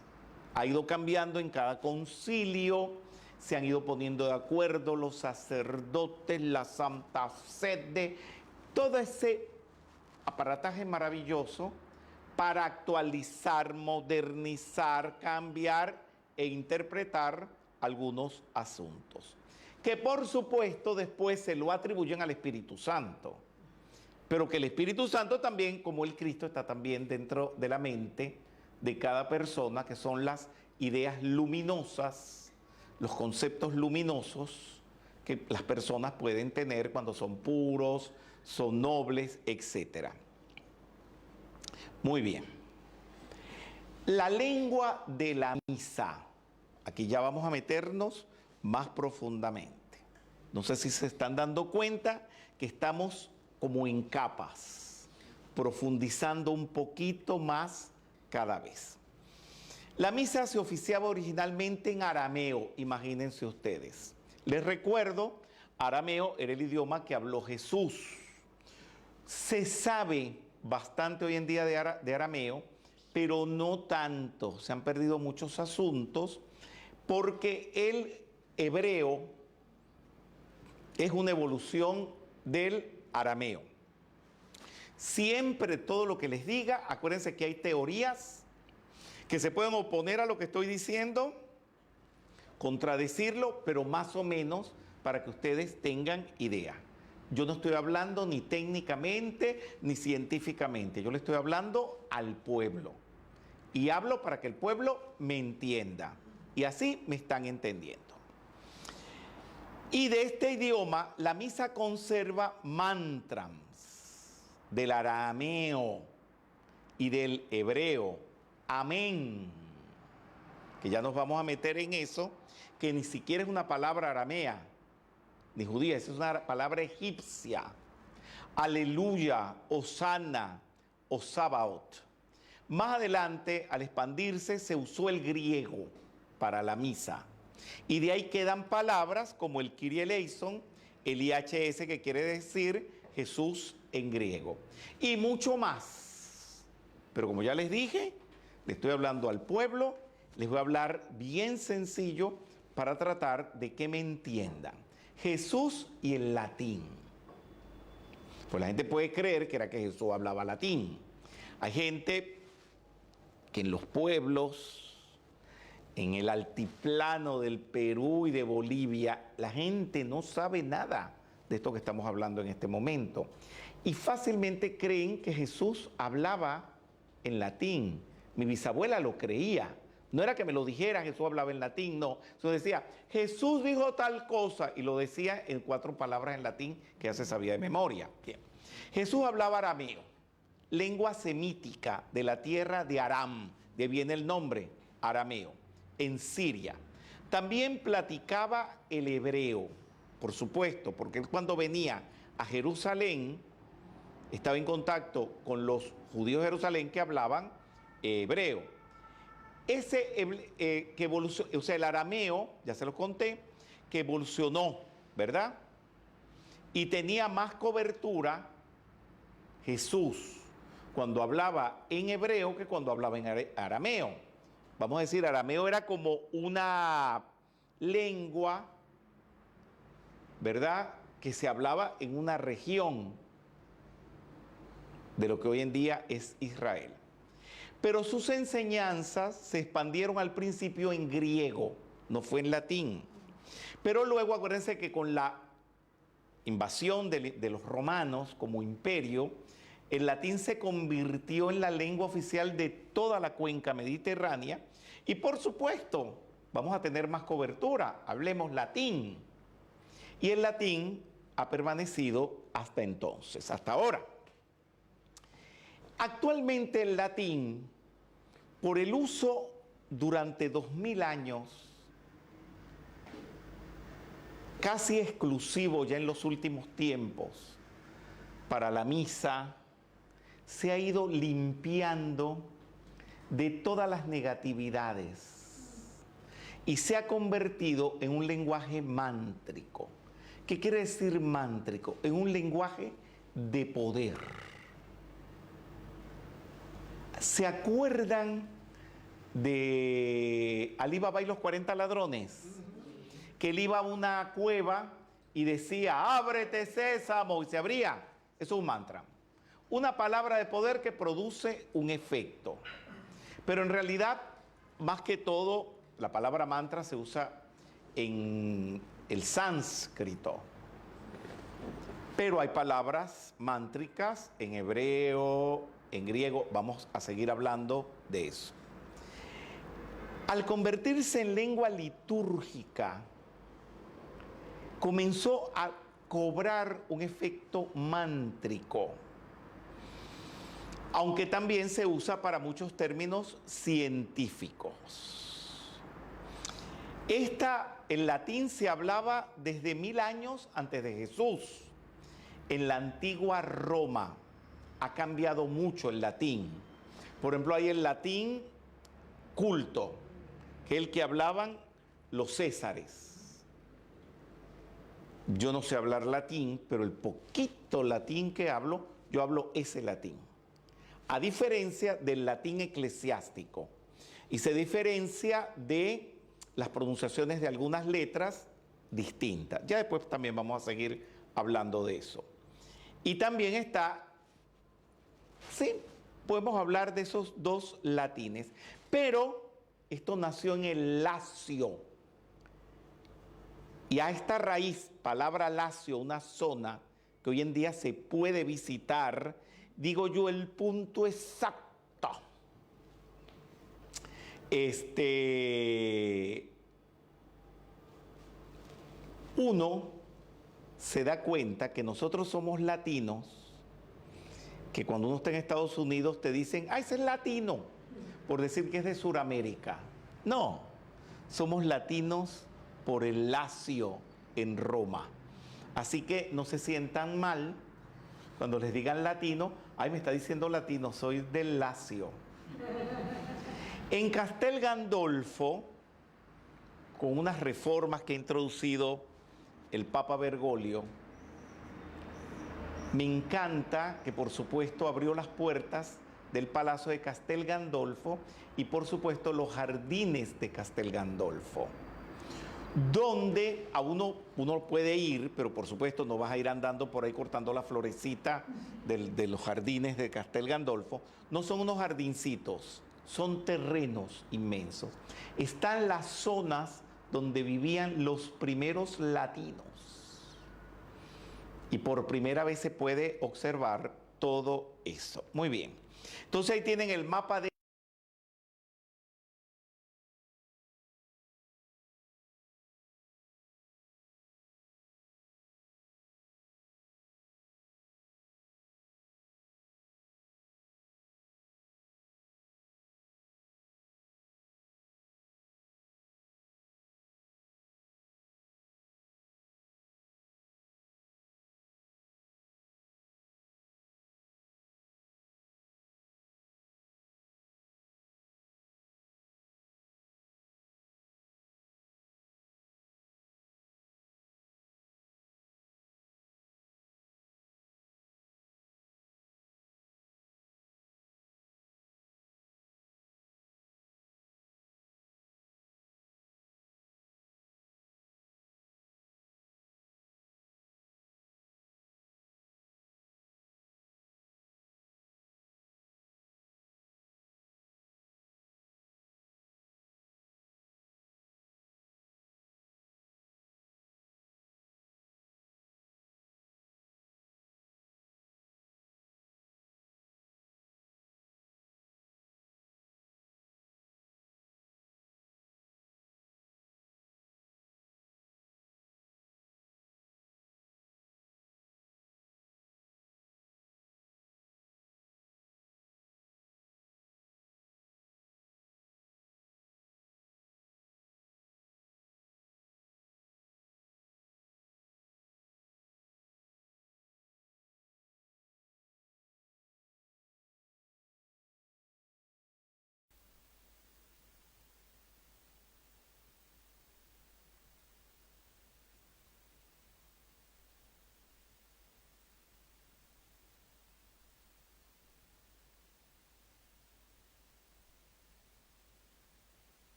Ha ido cambiando en cada concilio, se han ido poniendo de acuerdo los sacerdotes, la Santa Sede, todo ese aparataje maravilloso para actualizar, modernizar, cambiar e interpretar algunos asuntos. Que por supuesto después se lo atribuyen al Espíritu Santo, pero que el Espíritu Santo también, como el Cristo, está también dentro de la mente de cada persona, que son las ideas luminosas, los conceptos luminosos que las personas pueden tener cuando son puros, son nobles, etc. Muy bien. La lengua de la misa. Aquí ya vamos a meternos más profundamente. No sé si se están dando cuenta que estamos como en capas, profundizando un poquito más cada vez. La misa se oficiaba originalmente en arameo, imagínense ustedes. Les recuerdo, arameo era el idioma que habló Jesús. Se sabe bastante hoy en día de arameo, pero no tanto. Se han perdido muchos asuntos porque el hebreo es una evolución del arameo. Siempre todo lo que les diga, acuérdense que hay teorías que se pueden oponer a lo que estoy diciendo, contradecirlo, pero más o menos para que ustedes tengan idea. Yo no estoy hablando ni técnicamente ni científicamente, yo le estoy hablando al pueblo. Y hablo para que el pueblo me entienda. Y así me están entendiendo. Y de este idioma, la misa conserva mantras del arameo y del hebreo. Amén. Que ya nos vamos a meter en eso, que ni siquiera es una palabra aramea, ni judía, es una palabra egipcia. Aleluya, Osana, o Sabaoth. Más adelante, al expandirse, se usó el griego para la misa. Y de ahí quedan palabras como el Kyrie eleison, el IHS, que quiere decir Jesús en griego. Y mucho más. Pero como ya les dije, le estoy hablando al pueblo, les voy a hablar bien sencillo para tratar de que me entiendan. Jesús y el latín. Pues la gente puede creer que era que Jesús hablaba latín. Hay gente que en los pueblos, en el altiplano del Perú y de Bolivia, la gente no sabe nada de esto que estamos hablando en este momento. Y fácilmente creen que Jesús hablaba en latín. Mi bisabuela lo creía. No era que me lo dijera, Jesús hablaba en latín, no. Eso decía, Jesús dijo tal cosa, y lo decía en 4 palabras en latín que ya se sabía de memoria. Bien. Jesús hablaba arameo, lengua semítica de la tierra de Aram, de ahí viene el nombre, arameo, en Siria. También platicaba el hebreo, por supuesto, porque él cuando venía a Jerusalén, estaba en contacto con los judíos de Jerusalén que hablaban hebreo. Que evolucionó, o sea, el arameo, ya se lo conté, que evolucionó, ¿verdad? Y tenía más cobertura Jesús cuando hablaba en hebreo que cuando hablaba en arameo. Vamos a decir, arameo era como una lengua, ¿verdad?, que se hablaba en una región de lo que hoy en día es Israel. Pero sus enseñanzas se expandieron al principio en griego, no fue en latín. Pero luego acuérdense que con la invasión de los romanos como imperio, el latín se convirtió en la lengua oficial de toda la cuenca mediterránea y por supuesto vamos a tener más cobertura, hablemos latín. Y el latín ha permanecido hasta entonces, hasta ahora. Actualmente el latín, por el uso durante 2000 años, casi exclusivo ya en los últimos tiempos, para la misa, se ha ido limpiando de todas las negatividades y se ha convertido en un lenguaje mántrico. ¿Qué quiere decir mántrico? En un lenguaje de poder. ¿Se acuerdan de Alí Baba y los 40 ladrones? Que él iba a una cueva y decía, ábrete sésamo, y se abría. Eso es un mantra. Una palabra de poder que produce un efecto. Pero en realidad, más que todo, la palabra mantra se usa en el sánscrito. Pero hay palabras mántricas en hebreo, en griego, vamos a seguir hablando de eso. Al convertirse en lengua litúrgica, comenzó a cobrar un efecto mántrico, aunque también se usa para muchos términos científicos. El latín se hablaba desde 1000 años antes de Jesús. En la antigua Roma ha cambiado mucho el latín. Por ejemplo, hay el latín culto, que es el que hablaban los césares. Yo no sé hablar latín, pero el poquito latín que hablo, yo hablo ese latín. A diferencia del latín eclesiástico. Y se diferencia de las pronunciaciones de algunas letras distintas. Ya después también vamos a seguir hablando de eso. Y también está, sí, podemos hablar de esos dos latines, pero esto nació en el Lacio. Y a esta raíz, palabra Lacio, una zona que hoy en día se puede visitar, digo yo el punto exacto. Uno se da cuenta que nosotros somos latinos, que cuando uno está en Estados Unidos te dicen, ah, ese es latino, por decir que es de Sudamérica. No, somos latinos por el Lacio en Roma. Así que no se sientan mal cuando les digan latino, ay, me está diciendo latino, soy del Lacio. En Castel Gandolfo, con unas reformas que ha introducido el Papa Bergoglio, me encanta que por supuesto abrió las puertas del Palacio de Castel Gandolfo y por supuesto los jardines de Castel Gandolfo, donde a uno puede ir, pero por supuesto no vas a ir andando por ahí cortando la florecita de los jardines de Castel Gandolfo. No son unos jardincitos, son terrenos inmensos. Están las zonas donde vivían los primeros latinos. Y por primera vez se puede observar todo eso. Muy bien. Entonces ahí tienen el mapa de...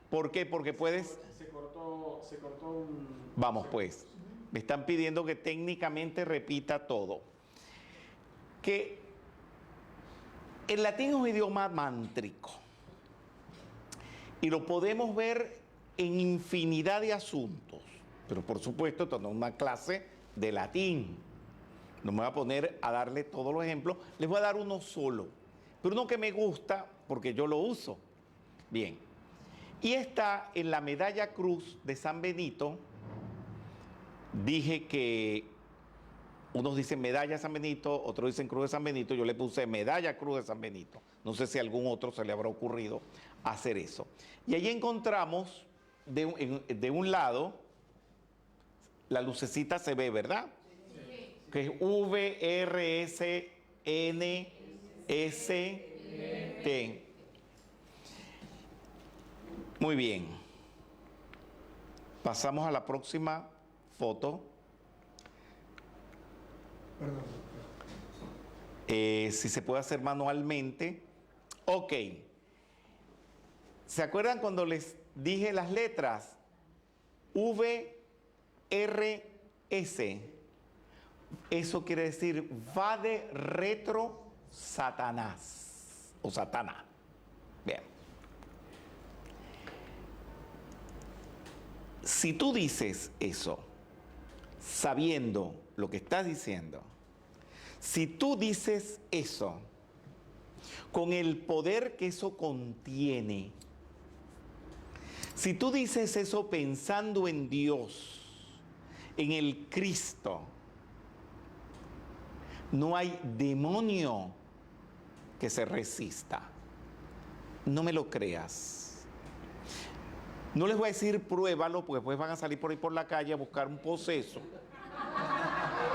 ¿Por qué? Porque puedes... Se cortó un... Vamos pues. Me están pidiendo que técnicamente repita todo. Que el latín es un idioma mántrico. Y lo podemos ver en infinidad de asuntos. Pero por supuesto, esto no es una clase de latín. No me voy a poner a darle todos los ejemplos. Les voy a dar uno solo. Pero uno que me gusta porque yo lo uso. Bien. Y está en la medalla cruz de San Benito. Dije que unos dicen medalla San Benito, otros dicen cruz de San Benito. Yo le puse medalla cruz de San Benito. No sé si a algún otro se le habrá ocurrido hacer eso. Y allí encontramos de un lado, la lucecita se ve, ¿verdad? Sí. que es VRSNST. Muy bien. Pasamos a la próxima foto. Si se puede hacer manualmente. Ok. ¿Se acuerdan cuando les dije las letras? V, R, S. Eso quiere decir va de retro Satanás o Satana. Bien. Si tú dices eso, sabiendo lo que estás diciendo, si tú dices eso, con el poder que eso contiene, si tú dices eso pensando en Dios, en el Cristo, no hay demonio que se resista. No me lo creas. No les voy a decir pruébalo, porque después van a salir por ahí por la calle a buscar un poseso.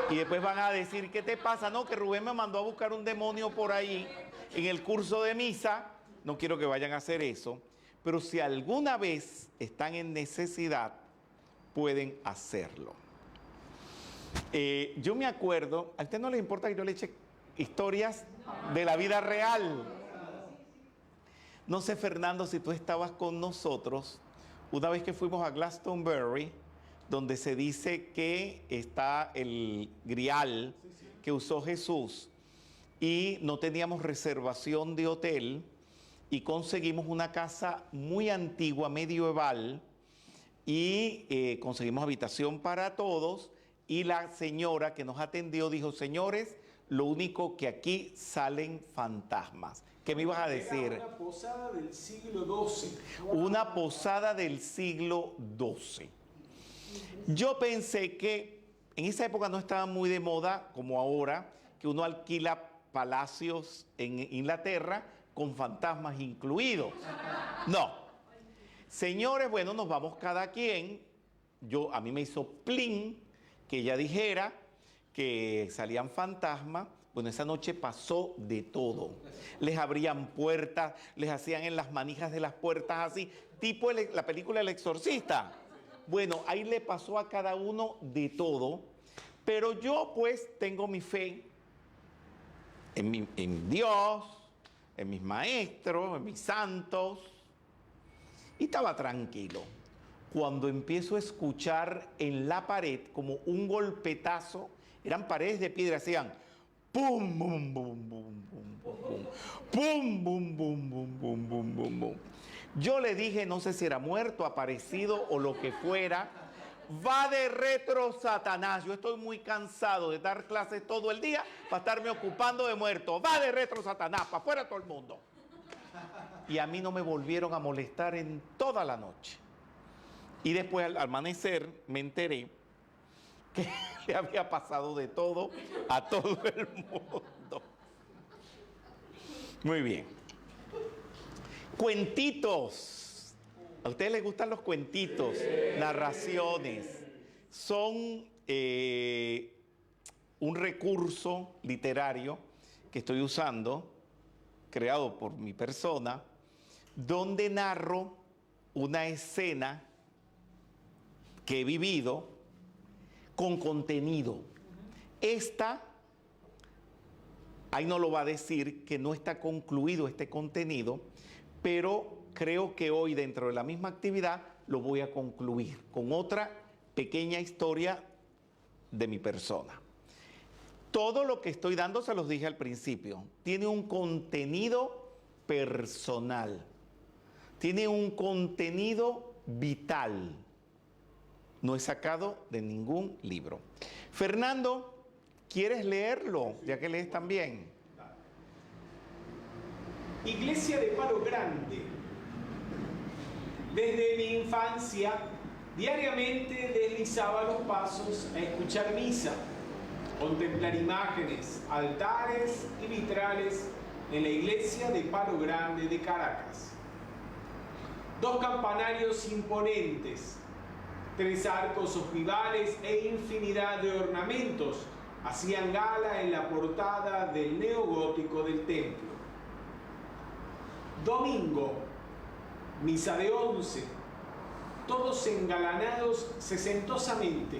Y después van a decir, ¿qué te pasa? No, que Rubén me mandó a buscar un demonio por ahí en el curso de misa. No quiero que vayan a hacer eso. Pero si alguna vez están en necesidad, pueden hacerlo. Yo me acuerdo, ¿a usted no le importa que yo le eche historias de la vida real? No sé, Fernando, si tú estabas con nosotros una vez que fuimos a Glastonbury, donde se dice que está el grial que usó Jesús, y no teníamos reservación de hotel, y conseguimos una casa muy antigua, medieval, y conseguimos habitación para todos, y la señora que nos atendió dijo, señores, lo único que aquí salen fantasmas. ¿Qué me ibas a decir? Era una posada del siglo XII. Una posada del siglo XII. Yo pensé que en esa época no estaba muy de moda, como ahora, que uno alquila palacios en Inglaterra con fantasmas incluidos. No. Señores, bueno, nos vamos cada quien. A mí me hizo plin que ella dijera que salían fantasmas. Bueno, esa noche pasó de todo. Les abrían puertas, les hacían en las manijas de las puertas así, tipo la película El Exorcista. Bueno, ahí le pasó a cada uno de todo, pero yo pues tengo mi fe en Dios, en mis maestros, en mis santos, y estaba tranquilo. Cuando empiezo a escuchar en la pared como un golpetazo, eran paredes de piedra, hacían pum, bum, bum, bum, bum, bum, bum, pum, bum, bum, bum, bum, bum, bum, bum. Yo le dije, no sé si era muerto, aparecido o lo que fuera, va de retro Satanás. Yo estoy muy cansado de dar clases todo el día para estarme ocupando de muertos. Va de retro Satanás, para afuera todo el mundo. Y a mí no me volvieron a molestar en toda la noche. Y después al amanecer me enteré que le había pasado de todo a todo el mundo. Muy bien. Cuentitos. ¿A ustedes les gustan los cuentitos? Narraciones. Son un recurso literario que estoy usando, creado por mi persona, donde narro una escena que he vivido con contenido. Ahí no lo va a decir, que no está concluido este contenido, pero creo que hoy dentro de la misma actividad lo voy a concluir con otra pequeña historia de mi persona. Todo lo que estoy dando, se los dije al principio, tiene un contenido personal, tiene un contenido vital. No es sacado de ningún libro. Fernando, ¿quieres leerlo? Ya que lees también. Iglesia de Palo Grande. Desde mi infancia, diariamente deslizaba los pasos a escuchar misa, contemplar imágenes, altares y vitrales en la iglesia de Palo Grande de Caracas. 2 campanarios imponentes, 3 arcos ojivales e infinidad de ornamentos hacían gala en la portada del neogótico del templo. Domingo, misa de 11, todos engalanados sesentosamente.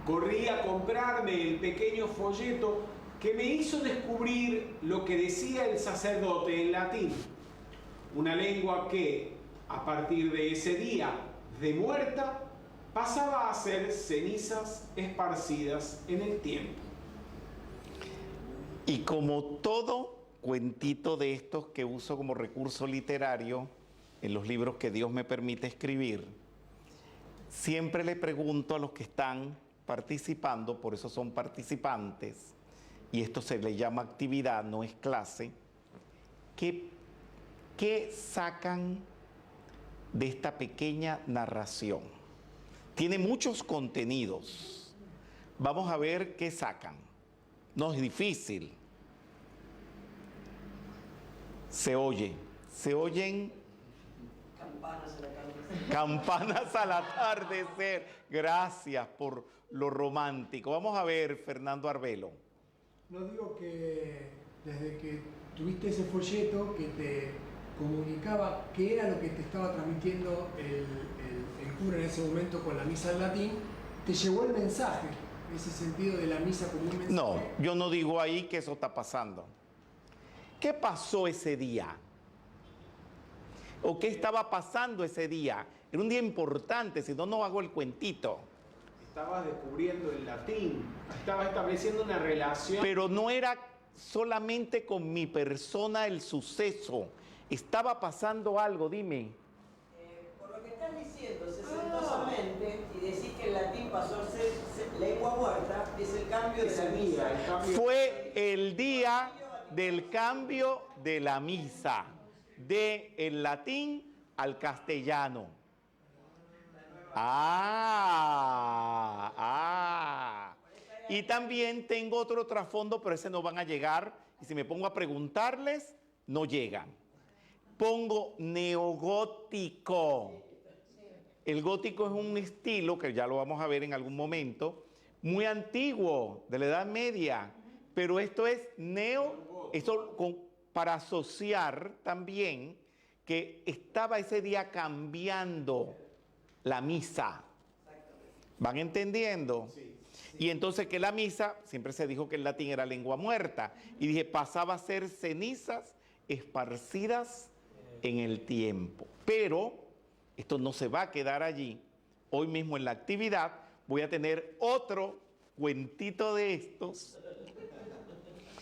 Corrí a comprarme el pequeño folleto que me hizo descubrir lo que decía el sacerdote en latín, una lengua que, a partir de ese día de muerta, pasaba a ser cenizas esparcidas en el tiempo. Y como todo cuentito de estos que uso como recurso literario en los libros que Dios me permite escribir, siempre le pregunto a los que están participando, por eso son participantes, y esto se le llama actividad, no es clase, ¿qué sacan de esta pequeña narración? Tiene muchos contenidos. Vamos a ver qué sacan. No es difícil. Se oyen campanas al atardecer. Gracias por lo romántico. Vamos a ver, Fernando Arbelo. No digo que desde que tuviste ese folleto que te comunicaba qué era lo que te estaba transmitiendo el cura en ese momento con la misa en latín, te llevó el mensaje, ese sentido de la misa como un mensaje. No, yo no digo ahí que eso está pasando. ¿Qué pasó ese día? ¿O qué estaba pasando ese día? Era un día importante, si no, no hago el cuentito. Estabas descubriendo el latín, estabas estableciendo una relación. Pero no era solamente con mi persona el suceso. Estaba pasando algo, dime. Por lo que estás diciendo, sesentosamente, y decís que el latín pasó a ser lengua muerta, es el cambio de la misa. Fue el día del cambio de la misa, del latín al castellano. Y también tengo otro trasfondo, pero ese no van a llegar. Y si me pongo a preguntarles, no llegan. Pongo neogótico. El gótico es un estilo, que ya lo vamos a ver en algún momento, muy antiguo, de la Edad Media. Pero esto es para asociar también que estaba ese día cambiando la misa. ¿Van entendiendo? Sí. Y entonces que la misa, siempre se dijo que el latín era lengua muerta, y dije, pasaba a ser cenizas esparcidas en el tiempo. Pero esto no se va a quedar allí. Hoy mismo en la actividad voy a tener otro cuentito de estos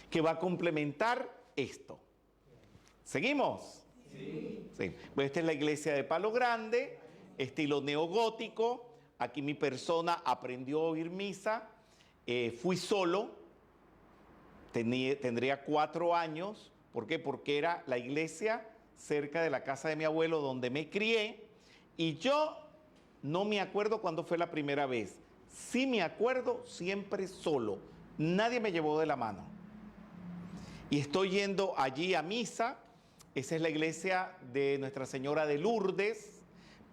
que va a complementar esto. ¿Seguimos? Sí. Pues esta es la iglesia de Palo Grande, estilo neogótico. Aquí mi persona aprendió a oír misa. Fui solo, tendría 4 años. ¿Por qué? Porque era la iglesia cerca de la casa de mi abuelo donde me crié. Y yo no me acuerdo cuándo fue la primera vez. Sí me acuerdo siempre solo. Nadie me llevó de la mano. Y estoy yendo allí a misa. Esa es la iglesia de Nuestra Señora de Lourdes,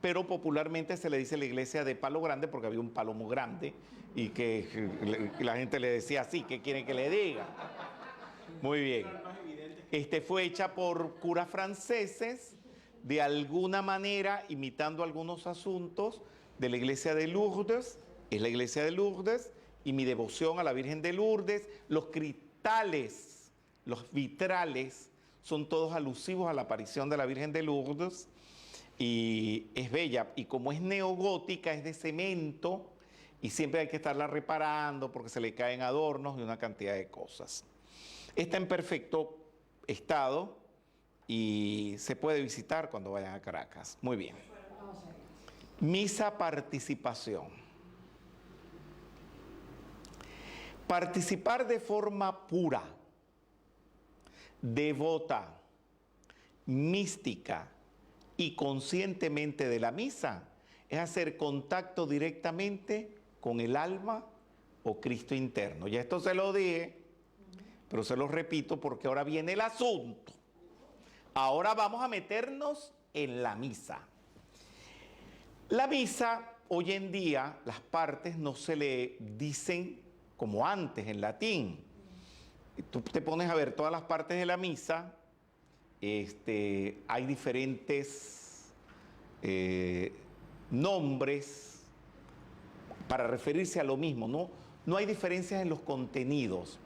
pero popularmente se le dice la iglesia de Palo Grande porque había un palo muy grande y que la gente le decía así, ¿qué quieren que le diga? Muy bien. Fue hecha por curas franceses, de alguna manera imitando algunos asuntos de la iglesia de Lourdes. Es la iglesia de Lourdes y mi devoción a la Virgen de Lourdes. Los cristales, los vitrales, son todos alusivos a la aparición de la Virgen de Lourdes. Y es bella, y como es neogótica, es de cemento, y siempre hay que estarla reparando porque se le caen adornos y una cantidad de cosas. Está en perfecto estado y se puede visitar cuando vayan a Caracas. Muy bien. Misa participación. Participar de forma pura, devota, mística y conscientemente de la misa es hacer contacto directamente con el alma o Cristo interno. Ya esto se lo dije, pero se lo repito porque ahora viene el asunto. Ahora vamos a meternos en la misa. La misa, hoy en día, las partes no se le dicen como antes en latín. Y tú te pones a ver todas las partes de la misa, hay diferentes nombres para referirse a lo mismo, ¿no? No hay diferencias en los contenidos,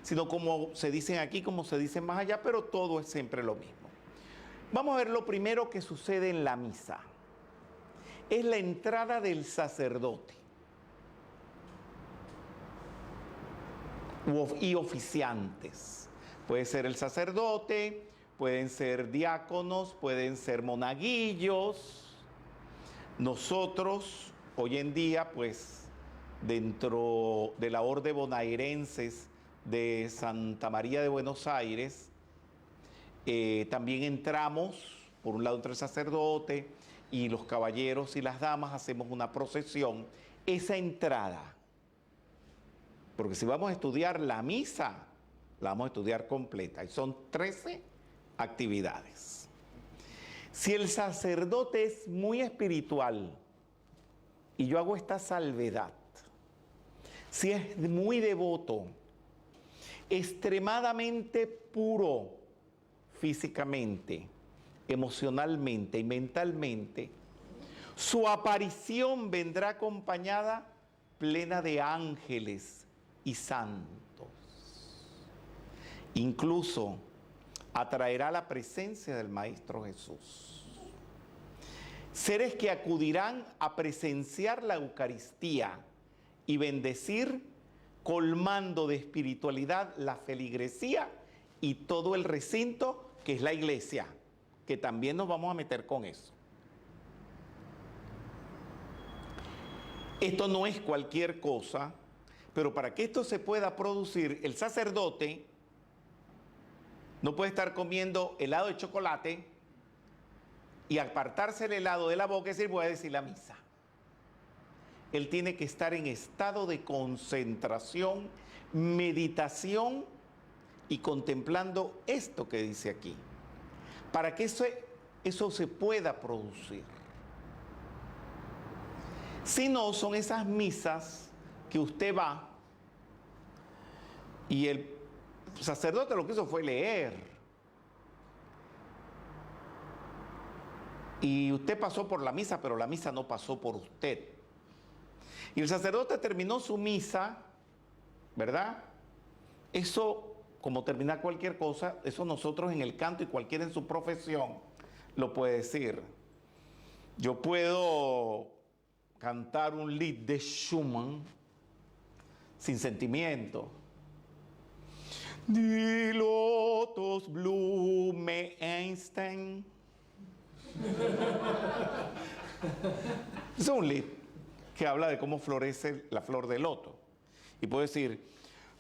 sino como se dicen aquí, como se dicen más allá, pero todo es siempre lo mismo. Vamos a ver lo primero que sucede en la misa. Es la entrada del sacerdote y oficiantes. Puede ser el sacerdote, pueden ser diáconos, pueden ser monaguillos. Nosotros, hoy en día, pues, dentro de la Orden Bonaerenses de Santa María de Buenos Aires, también entramos, por un lado entre el sacerdote y los caballeros y las damas, hacemos una procesión. Esa entrada, porque si vamos a estudiar la misa, la vamos a estudiar completa, y son 13 actividades. Si el sacerdote es muy espiritual, y yo hago esta salvedad, si es muy devoto, extremadamente puro físicamente, emocionalmente y mentalmente, su aparición vendrá acompañada plena de ángeles y santos. Incluso atraerá la presencia del Maestro Jesús. Seres que acudirán a presenciar la Eucaristía y bendecir, colmando de espiritualidad la feligresía y todo el recinto que es la iglesia, que también nos vamos a meter con eso. Esto no es cualquier cosa, pero para que esto se pueda producir, el sacerdote no puede estar comiendo helado de chocolate y apartarse el helado de la boca y decir, voy a decir la misa. Él tiene que estar en estado de concentración, meditación y contemplando esto que dice aquí, para que eso se pueda producir. Si no, son esas misas que usted va y el sacerdote lo que hizo fue leer. Y usted pasó por la misa, pero la misa no pasó por usted. Y el sacerdote terminó su misa, ¿verdad? Eso, como termina cualquier cosa, eso nosotros en el canto y cualquiera en su profesión lo puede decir. Yo puedo cantar un lied de Schumann sin sentimiento. Die Lotusblume Einstein. Es un lied que habla de cómo florece la flor de loto. Y puedo decir,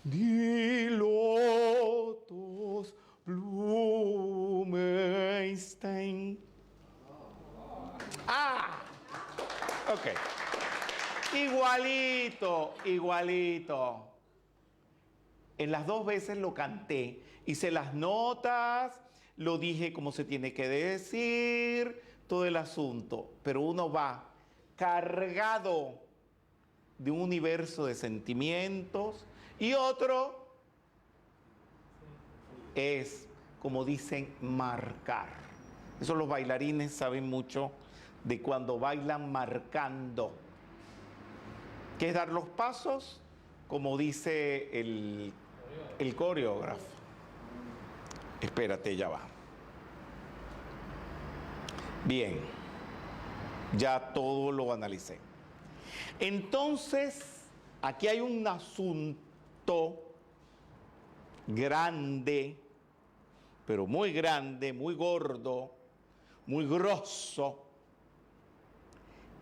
Die Lotusblume Einstein. Ah, ok. Igualito. En las dos veces lo canté, hice las notas, lo dije como se tiene que decir, todo el asunto. Pero uno va cargado de un universo de sentimientos y otro es, como dicen, marcar. Eso los bailarines saben mucho de cuando bailan marcando, que es dar los pasos, como dice el coreógrafo. Espérate, ya va. Bien, ya todo lo analicé. Entonces, aquí hay un asunto grande, pero muy grande, muy gordo, muy grosso,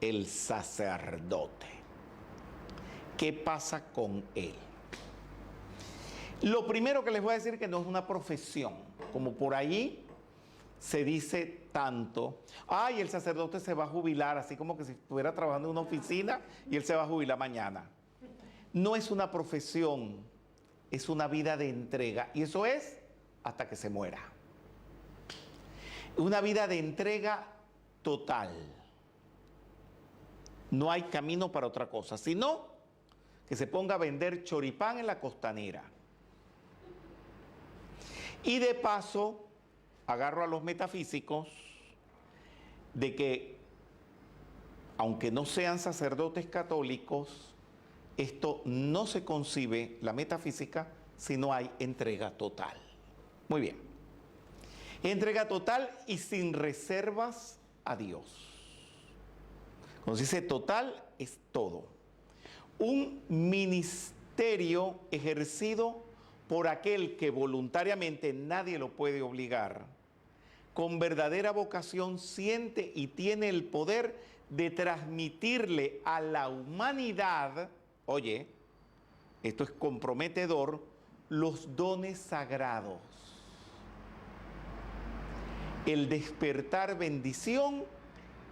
el sacerdote. ¿Qué pasa con él? Lo primero que les voy a decir es que no es una profesión, como por ahí se dice tanto. Ay, el sacerdote se va a jubilar, así como que si estuviera trabajando en una oficina y él se va a jubilar mañana. No es una profesión, es una vida de entrega, y eso es hasta que se muera. Una vida de entrega total. No hay camino para otra cosa, sino que se ponga a vender choripán en la Costanera. Y de paso, agarro a los metafísicos de que, aunque no sean sacerdotes católicos, esto no se concibe, la metafísica, si no hay entrega total. Muy bien. Entrega total y sin reservas a Dios. Cuando se dice total, es todo. Un ministerio ejercido por aquel que voluntariamente, nadie lo puede obligar, con verdadera vocación siente y tiene el poder de transmitirle a la humanidad, oye, esto es comprometedor, los dones sagrados. El despertar bendición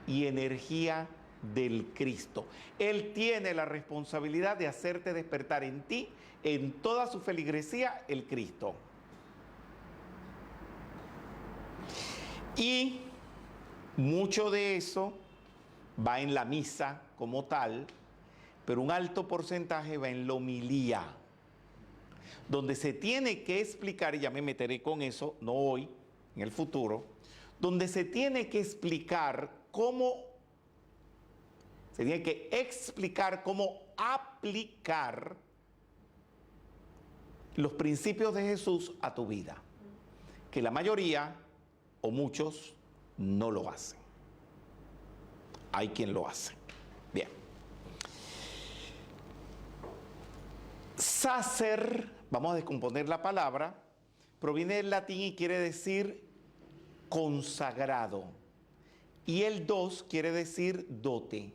y energía del Cristo. Él tiene la responsabilidad de hacerte despertar en ti, en toda su feligresía, el Cristo. Y mucho de eso va en la misa como tal, pero un alto porcentaje va en la homilía, donde se tiene que explicar, y ya me meteré con eso, no hoy, en el futuro, donde se tiene que explicar cómo, se tiene que explicar cómo aplicar los principios de Jesús a tu vida, que la mayoría o muchos no lo hacen. Hay quien lo hace. Bien. Sacer, vamos a descomponer la palabra, proviene del latín y quiere decir consagrado. Y el dos quiere decir dote.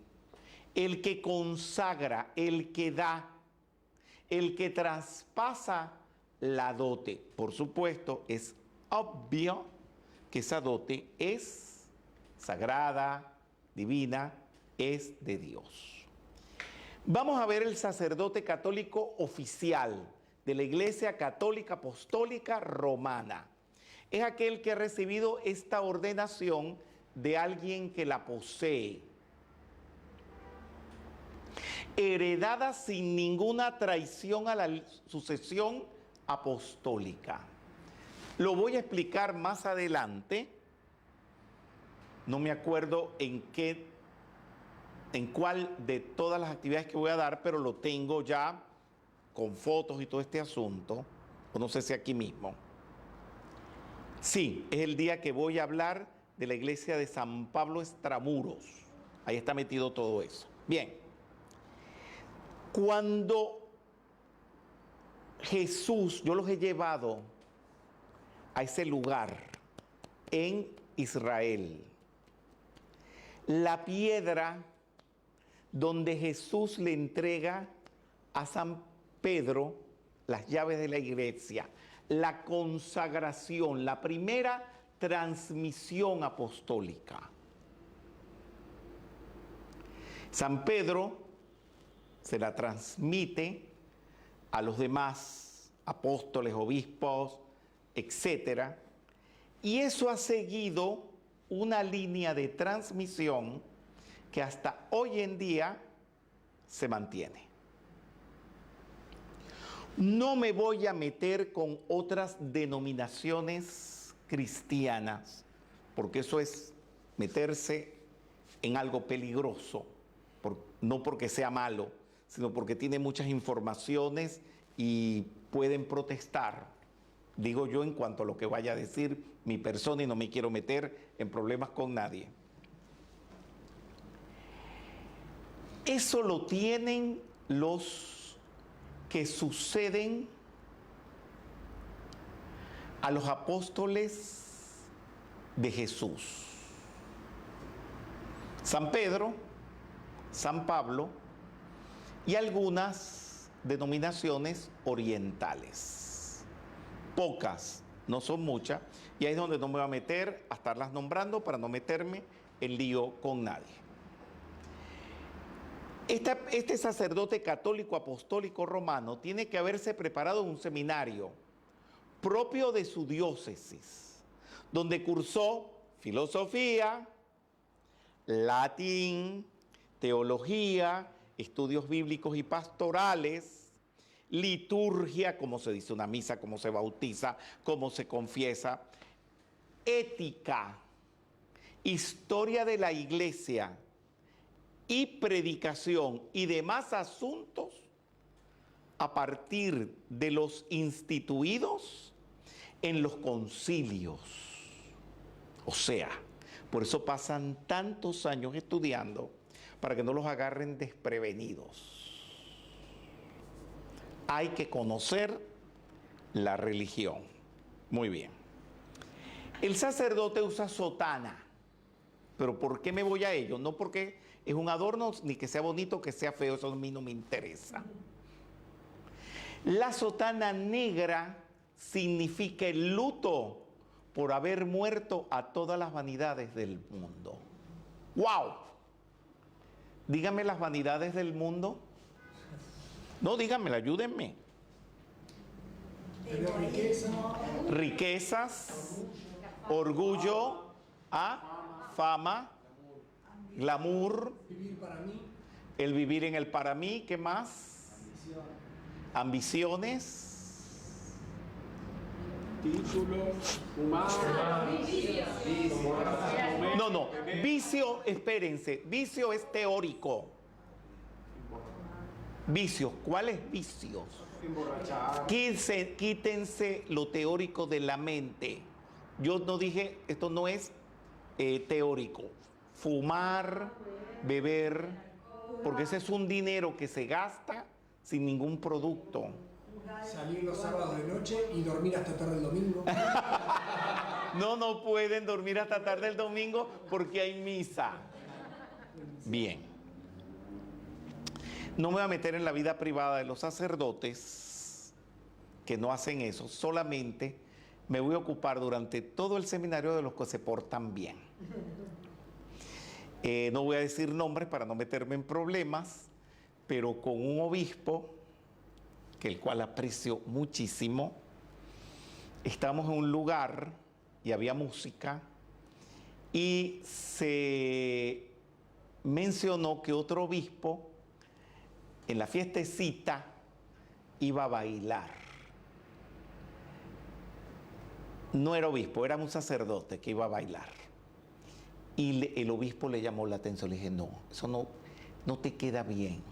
El que consagra, el que da, el que traspasa la dote. Por supuesto, es obvio que esa dote es sagrada, divina, es de Dios. Vamos a ver el sacerdote católico oficial de la Iglesia Católica Apostólica Romana. Es aquel que ha recibido esta ordenación de alguien que la posee, heredada sin ninguna traición a la sucesión apostólica. Lo voy a explicar más adelante. No me acuerdo en cuál de todas las actividades que voy a dar, pero lo tengo ya con fotos y todo este asunto, o no sé si aquí mismo. Sí, es el día que voy a hablar de la iglesia de San Pablo Extramuros. Ahí está metido todo eso. Bien. Cuando Jesús, yo los he llevado a ese lugar en Israel, la piedra donde Jesús le entrega a San Pedro las llaves de la iglesia, la consagración, la primera transmisión apostólica. San Pedro se la transmite a los demás apóstoles, obispos, etcétera, y eso ha seguido una línea de transmisión que hasta hoy en día se mantiene. No me voy a meter con otras denominaciones cristianas, porque eso es meterse en algo peligroso, no porque sea malo, sino porque tiene muchas informaciones y pueden protestar, digo yo, en cuanto a lo que vaya a decir mi persona, y no me quiero meter en problemas con nadie. Eso lo tienen los que suceden a los apóstoles de Jesús. San Pedro, San Pablo y algunas denominaciones orientales. Pocas, no son muchas, y ahí es donde no me voy a meter a estarlas nombrando para no meterme en lío con nadie. Este sacerdote católico apostólico romano tiene que haberse preparado en un seminario propio de su diócesis, donde cursó filosofía, latín, teología, estudios bíblicos y pastorales, liturgia, cómo se dice una misa, cómo se bautiza, cómo se confiesa, ética, historia de la iglesia y predicación y demás asuntos a partir de los instituidos en los concilios. O sea, por eso pasan tantos años estudiando, para que no los agarren desprevenidos. Hay que conocer la religión. Muy bien. El sacerdote usa sotana. ¿Pero por qué me voy a ello? No porque es un adorno, ni que sea bonito, que sea feo, eso a mí no me interesa. La sotana negra significa el luto por haber muerto a todas las vanidades del mundo. ¡Wow! Díganme las vanidades del mundo. No, díganmela, ayúdenme. Riquezas, orgullo, fama, glamour, Vivir para mí. el vivir en el para mí, ¿qué más? Ambiciones, Títulos, humanos. no, vicio, espérense, vicio es teórico. Vicios, ¿cuáles vicios? Emborrachar. Quítense lo teórico de la mente. Yo no dije, esto no es teórico. Fumar, beber, porque ese es un dinero que se gasta sin ningún producto. Salir los sábados de noche y dormir hasta tarde el domingo. No pueden dormir hasta tarde el domingo porque hay misa. Bien. No me voy a meter en la vida privada de los sacerdotes que no hacen eso. Solamente me voy a ocupar durante todo el seminario de los que se portan bien. No voy a decir nombres para no meterme en problemas, pero con un obispo, que el cual aprecio muchísimo, estamos en un lugar y había música y se mencionó que otro obispo en la fiestecita iba a bailar. No era obispo, era un sacerdote que iba a bailar. Y el obispo le llamó la atención, le dije, no, eso no te queda bien,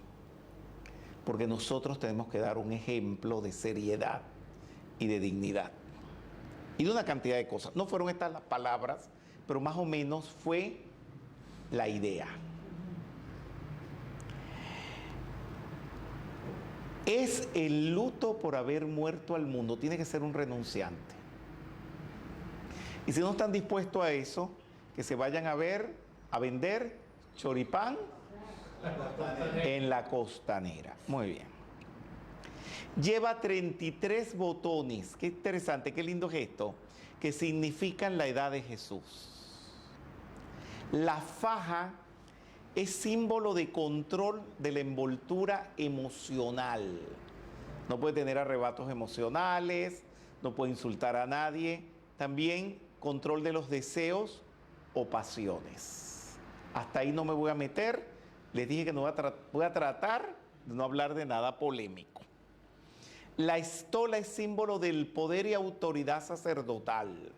porque nosotros tenemos que dar un ejemplo de seriedad y de dignidad. Y de una cantidad de cosas. No fueron estas las palabras, pero más o menos fue la idea. Es el luto por haber muerto al mundo, tiene que ser un renunciante. Y si no están dispuestos a eso, que se vayan a vender choripán en la Costanera. Muy bien. Lleva 33 botones, qué interesante, qué lindo gesto, que significan la edad de Jesús. La faja es símbolo de control de la envoltura emocional. No puede tener arrebatos emocionales, no puede insultar a nadie. También control de los deseos o pasiones. Hasta ahí no me voy a meter. Les dije que no voy a tratar de no hablar de nada polémico. La estola es símbolo del poder y autoridad sacerdotal.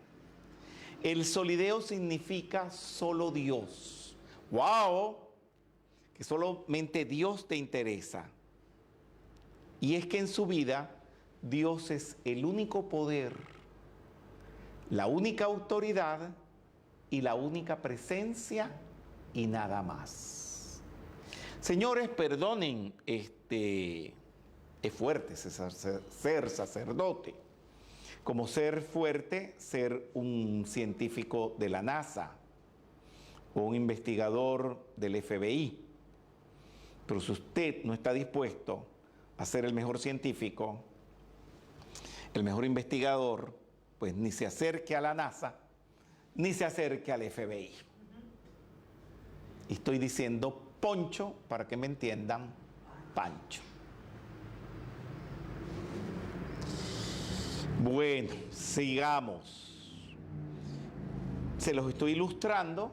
El solideo significa solo Dios. ¡Wow! Que solamente Dios te interesa. Y es que en su vida Dios es el único poder, la única autoridad y la única presencia y nada más. Señores, perdonen, es fuerte ser sacerdote. Como ser fuerte, ser un científico de la NASA o un investigador del FBI. Pero si usted no está dispuesto a ser el mejor científico, el mejor investigador, pues ni se acerque a la NASA, ni se acerque al FBI. Y estoy diciendo Poncho para que me entiendan, Pancho. Bueno, sigamos. Se los estoy ilustrando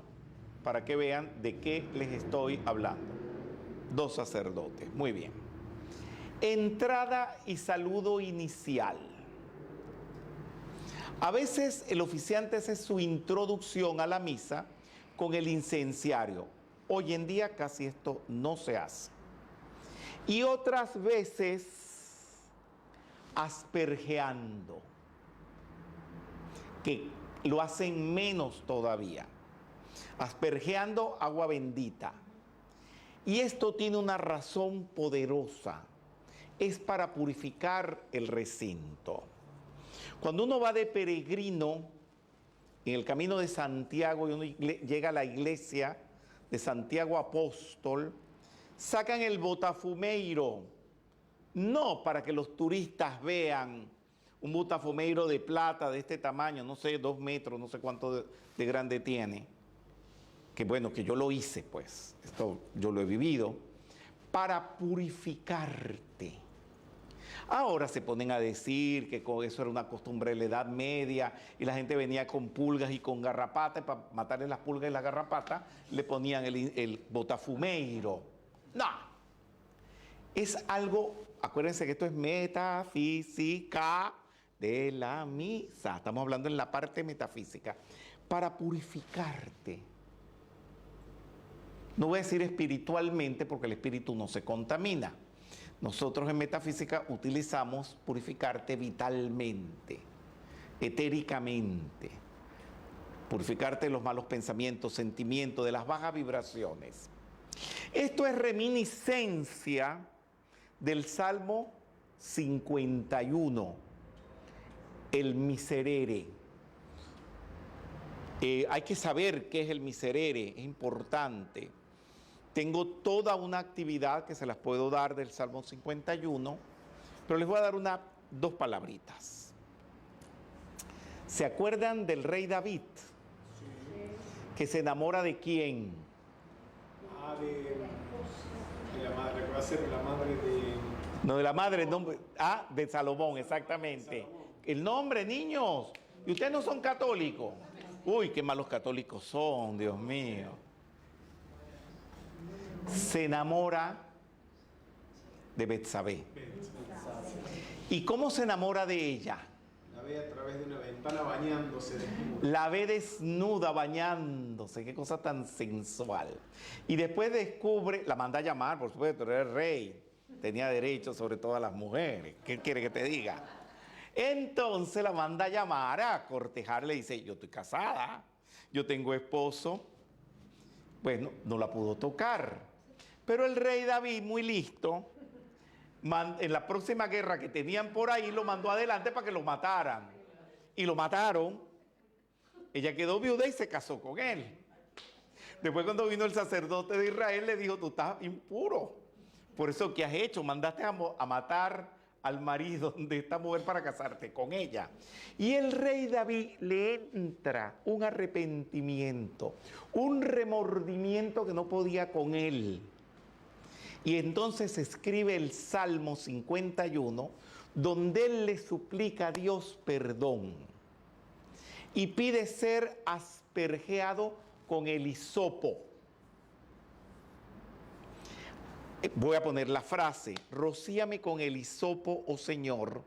para que vean de qué les estoy hablando. 2 sacerdotes. Muy bien. Entrada y saludo inicial. A veces el oficiante hace su introducción a la misa con el incenciario. Hoy en día casi esto no se hace. Y otras veces aspergeando, que lo hacen menos todavía. Aspergeando agua bendita. Y esto tiene una razón poderosa. Es para purificar el recinto. Cuando uno va de peregrino en el camino de Santiago y uno llega a la iglesia de Santiago Apóstol, sacan el botafumeiro, no para que los turistas vean un botafumeiro de plata de este tamaño, no sé, 2 metros, no sé cuánto de grande tiene, que bueno, que yo lo hice pues, esto yo lo he vivido, para purificarte. Ahora se ponen a decir que eso era una costumbre de la Edad Media y la gente venía con pulgas y con garrapatas, y para matarle las pulgas y las garrapatas le ponían el botafumeiro. No, es algo, acuérdense que esto es metafísica de la misa, estamos hablando en la parte metafísica, para purificarte. No voy a decir espiritualmente porque el espíritu no se contamina. Nosotros en metafísica utilizamos purificarte vitalmente, etéricamente, purificarte de los malos pensamientos, sentimientos, de las bajas vibraciones. Esto es reminiscencia del Salmo 51, el miserere. Hay que saber qué es el miserere, es importante. Tengo toda una actividad que se las puedo dar del Salmo 51, pero les voy a dar 2 palabritas. ¿Se acuerdan del rey David? Sí. Que se enamora de quién? De la madre, que va a ser la madre de... No, de la madre, el nombre, de Salomón, exactamente. Salomón. El nombre, niños. ¿Y ustedes no son católicos? Uy, qué malos católicos son, Dios mío. Se enamora de Betsabé. ¿Y cómo se enamora de ella? La ve a través de una ventana bañándose desnuda. La ve desnuda bañándose, qué cosa tan sensual. Y después descubre, la manda a llamar, por supuesto, era el rey, tenía derecho sobre todas las mujeres. ¿Qué quiere que te diga? Entonces la manda a llamar, a cortejar, le dice, yo estoy casada, yo tengo esposo. Bueno, no la pudo tocar. Pero el rey David, muy listo, en la próxima guerra que tenían por ahí, lo mandó adelante para que lo mataran. Y lo mataron. Ella quedó viuda y se casó con él. Después cuando vino el sacerdote de Israel, le dijo, tú estás impuro. Por eso, ¿qué has hecho? Mandaste a matar al marido de esta mujer para casarte con ella. Y el rey David le entra un arrepentimiento, un remordimiento que no podía con él. Y entonces escribe el Salmo 51, donde él le suplica a Dios perdón y pide ser aspergeado con el hisopo. Voy a poner la frase, rocíame con el hisopo, oh Señor,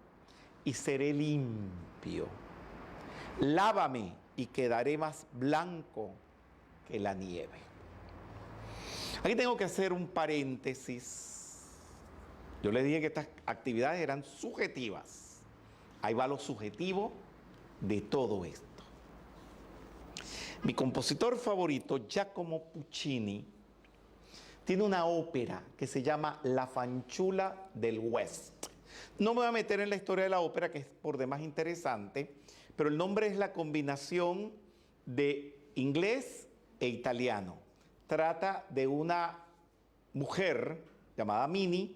y seré limpio. Lávame y quedaré más blanco que la nieve. Aquí tengo que hacer un paréntesis. Yo les dije que estas actividades eran subjetivas. Ahí va lo subjetivo de todo esto. Mi compositor favorito, Giacomo Puccini, tiene una ópera que se llama La Fanciulla del West. No me voy a meter en la historia de la ópera, que es por demás interesante, pero el nombre es la combinación de inglés e italiano. Trata de una mujer llamada Minnie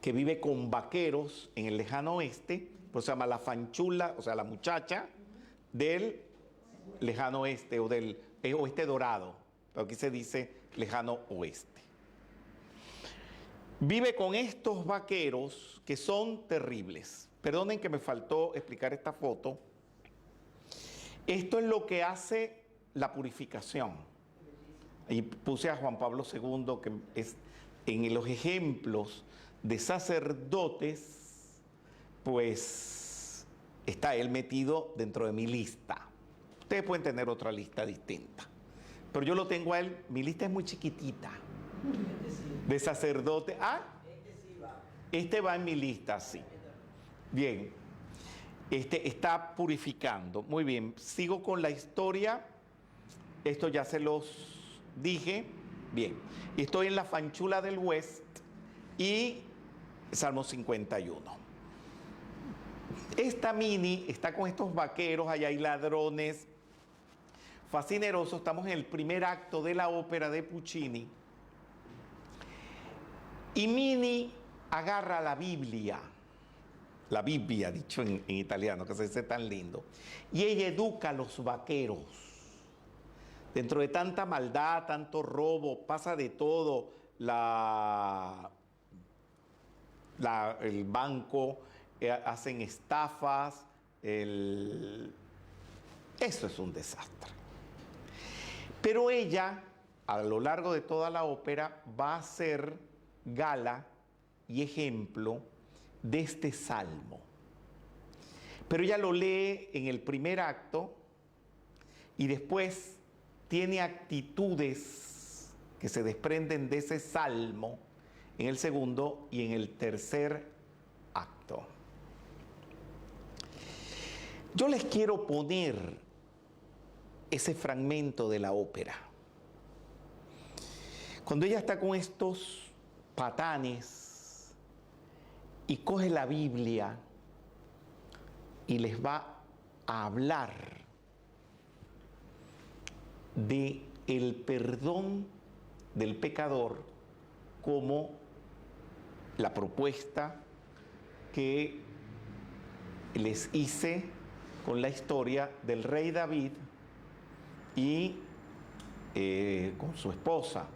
que vive con vaqueros en el lejano oeste, por eso se llama la fanciulla, o sea, la muchacha del lejano oeste o del oeste dorado, pero aquí se dice lejano oeste. Vive con estos vaqueros que son terribles. Perdonen que me faltó explicar esta foto. Esto es lo que hace la purificación. Ahí puse a Juan Pablo II, que es en los ejemplos de sacerdotes, pues está él metido dentro de mi lista. Ustedes pueden tener otra lista distinta, pero yo lo tengo a él, mi lista es muy chiquitita, de sacerdote. Ah, este va en mi lista, sí. Bien, este está purificando. Muy bien, sigo con la historia. Esto ya se los dije. Bien, estoy en la Fanchula del West y Salmo 51. Esta mini está con estos vaqueros, allá hay ladrones, fascinerosos. Estamos en el primer acto de la ópera de Puccini. Y Mini agarra la Biblia, dicho en italiano, que se dice tan lindo, y ella educa a los vaqueros. Dentro de tanta maldad, tanto robo, pasa de todo, el banco, hacen estafas, eso es un desastre. Pero ella, a lo largo de toda la ópera, va a ser gala y ejemplo de este salmo. Pero ella lo lee en el primer acto y después tiene actitudes que se desprenden de ese salmo en el segundo y en el tercer acto. Yo les quiero poner ese fragmento de la ópera. Cuando ella está con estos patanes y coge la Biblia y les va a hablar de el perdón del pecador como la propuesta que les hice con la historia del rey David y con su esposa.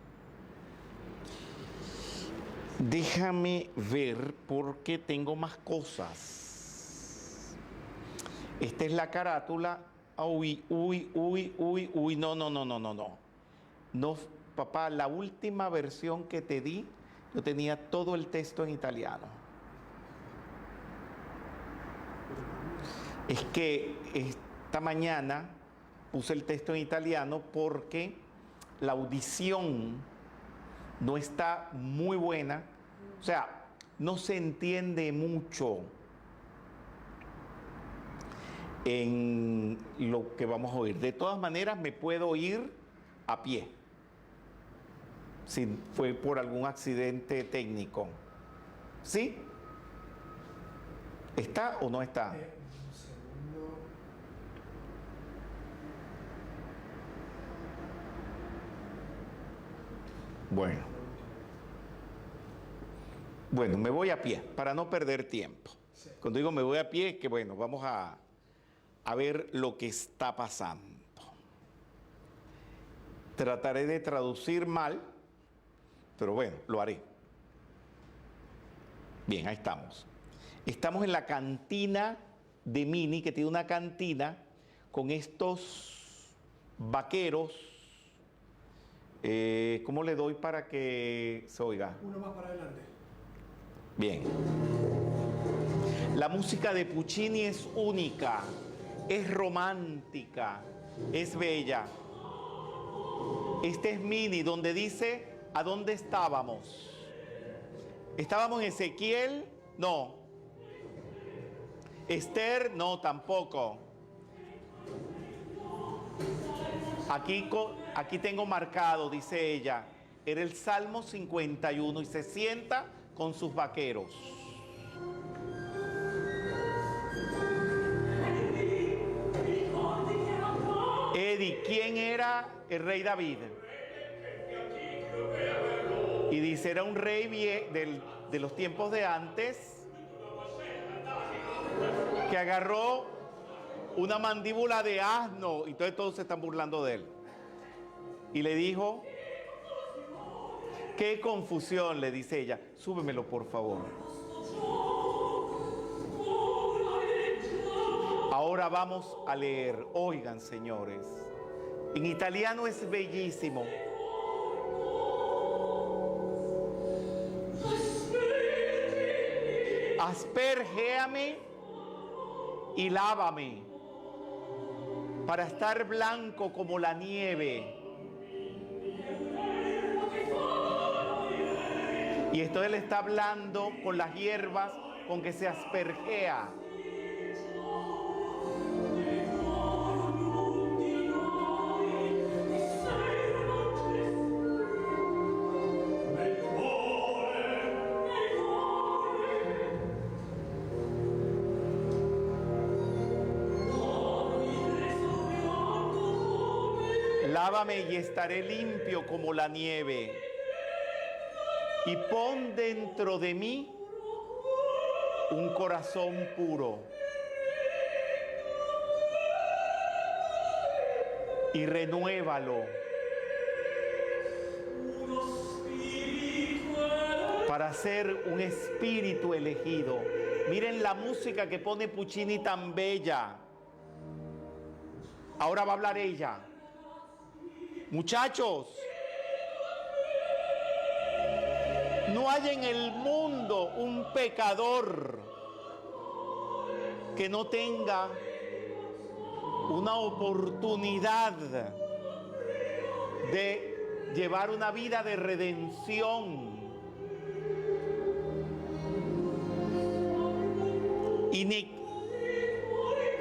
Déjame ver porque tengo más cosas. Esta es la carátula. Uy, no. No, papá, la última versión que te di, yo tenía todo el texto en italiano. Es que esta mañana puse el texto en italiano porque la audición no está muy buena, o sea, no se entiende mucho en lo que vamos a oír. De todas maneras, me puedo ir a pie, si fue por algún accidente técnico. ¿Sí? ¿Está o no está? Un segundo. Bueno, me voy a pie para no perder tiempo. Sí. Cuando digo me voy a pie, que bueno, vamos a ver lo que está pasando. Trataré de traducir mal, pero bueno, lo haré. Bien, ahí estamos. Estamos en la cantina de Mini, que tiene una cantina con estos vaqueros. ¿Cómo le doy para que se oiga? Uno más para adelante. Bien. La música de Puccini es única, es romántica, es bella. Este es Mini, donde dice, ¿a dónde estábamos? ¿Estábamos en Ezequiel? No. Esther, no, tampoco. Aquí tengo marcado, dice ella, era el Salmo 51 y se sienta con sus vaqueros. Eddie, ¿quién era el rey David? Y dice, era un rey de los tiempos de antes que agarró una mandíbula de asno y entonces todos se están burlando de él. Y le dijo, qué confusión, le dice ella, súbemelo por favor. Ahora vamos a leer, oigan señores, en italiano es bellísimo, Aspergéame y lávame para estar blanco como la nieve. Y esto él está hablando con las hierbas con que se aspergea. Lávame y estaré limpio como la nieve. Y pon dentro de mí un corazón puro. Y renuévalo para ser un espíritu elegido. Miren la música que pone Puccini tan bella. Ahora va a hablar ella. Muchachos, no hay en el mundo un pecador que no tenga una oportunidad de llevar una vida de redención.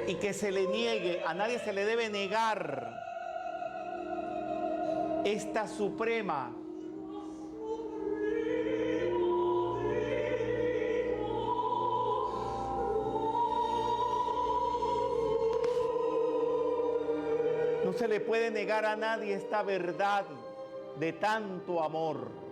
Y que se le niegue, a nadie se le debe negar esta suprema no se le puede negar a nadie esta verdad de tanto amor.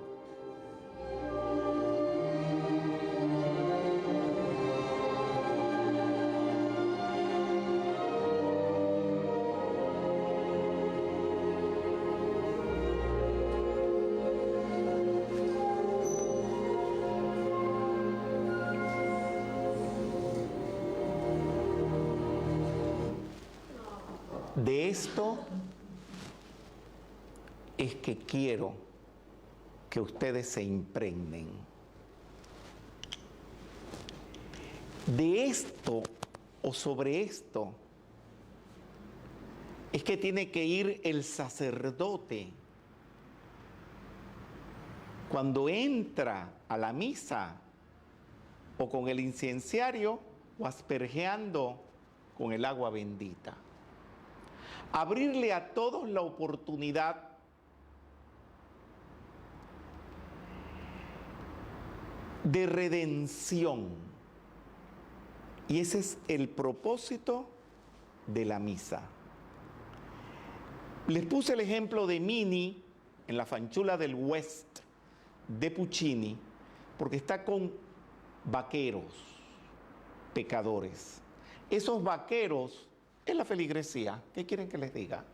De esto es que quiero que ustedes se impregnen. De esto o sobre esto es que tiene que ir el sacerdote cuando entra a la misa o con el incenciario o aspergeando con el agua bendita. Abrirle a todos la oportunidad de redención. Y ese es el propósito de la misa. Les puse el ejemplo de Mini en la Fanciulla del West de Puccini, porque está con vaqueros, pecadores. Esos vaqueros es la feligresía. ¿Qué quieren que les diga?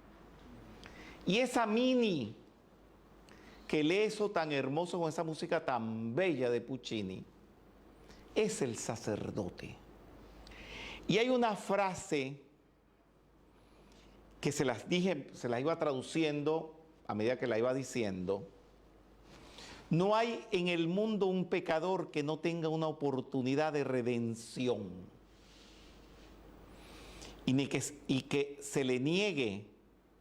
Y esa Mini que lee eso tan hermoso con esa música tan bella de Puccini es el sacerdote. Y hay una frase que se las dije, se las iba traduciendo a medida que la iba diciendo. No hay en el mundo un pecador que no tenga una oportunidad de redención. Y que se le niegue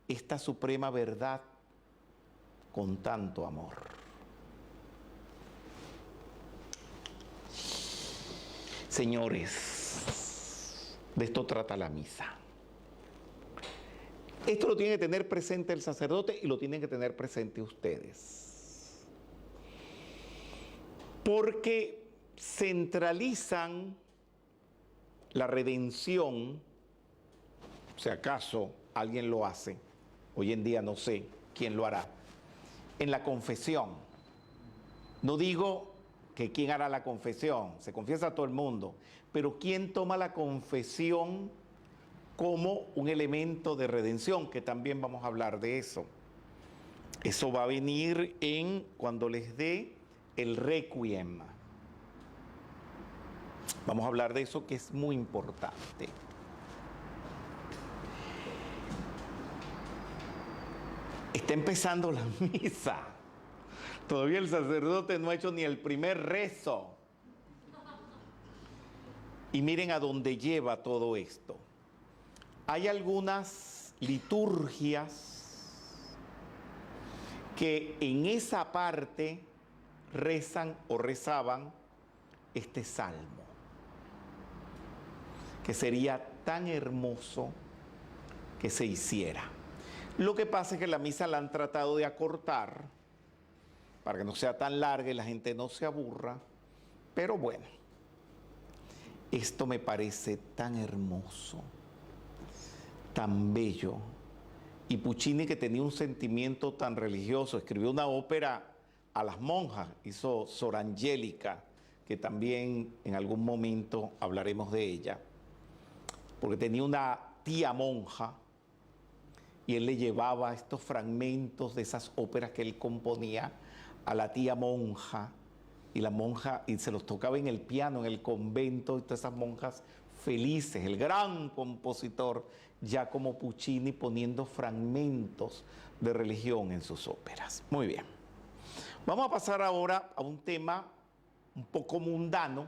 esta suprema verdad con tanto amor. Señores, de esto trata la misa. Esto lo tiene que tener presente el sacerdote y lo tienen que tener presente ustedes. Porque centralizan la redención. Si acaso alguien lo hace, hoy en día no sé quién lo hará, en la confesión. No digo que quién hará la confesión, se confiesa a todo el mundo, pero quién toma la confesión como un elemento de redención, que también vamos a hablar de eso. Eso va a venir cuando les dé el requiem. Vamos a hablar de eso, que es muy importante. Está empezando la misa. Todavía el sacerdote no ha hecho ni el primer rezo. Y miren a dónde lleva todo esto. Hay algunas liturgias que en esa parte rezan o rezaban este salmo, que sería tan hermoso que se hiciera. Lo que pasa es que la misa la han tratado de acortar para que no sea tan larga y la gente no se aburra, pero bueno, esto me parece tan hermoso, tan bello. Y Puccini, que tenía un sentimiento tan religioso, escribió una ópera a las monjas, hizo Sor Angélica, que también en algún momento hablaremos de ella, porque tenía una tía monja y él le llevaba estos fragmentos de esas óperas que él componía a la tía monja, y la monja, y se los tocaba en el piano, en el convento, y todas esas monjas felices, el gran compositor, ya como Puccini, poniendo fragmentos de religión en sus óperas. Muy bien. Vamos a pasar ahora a un tema un poco mundano,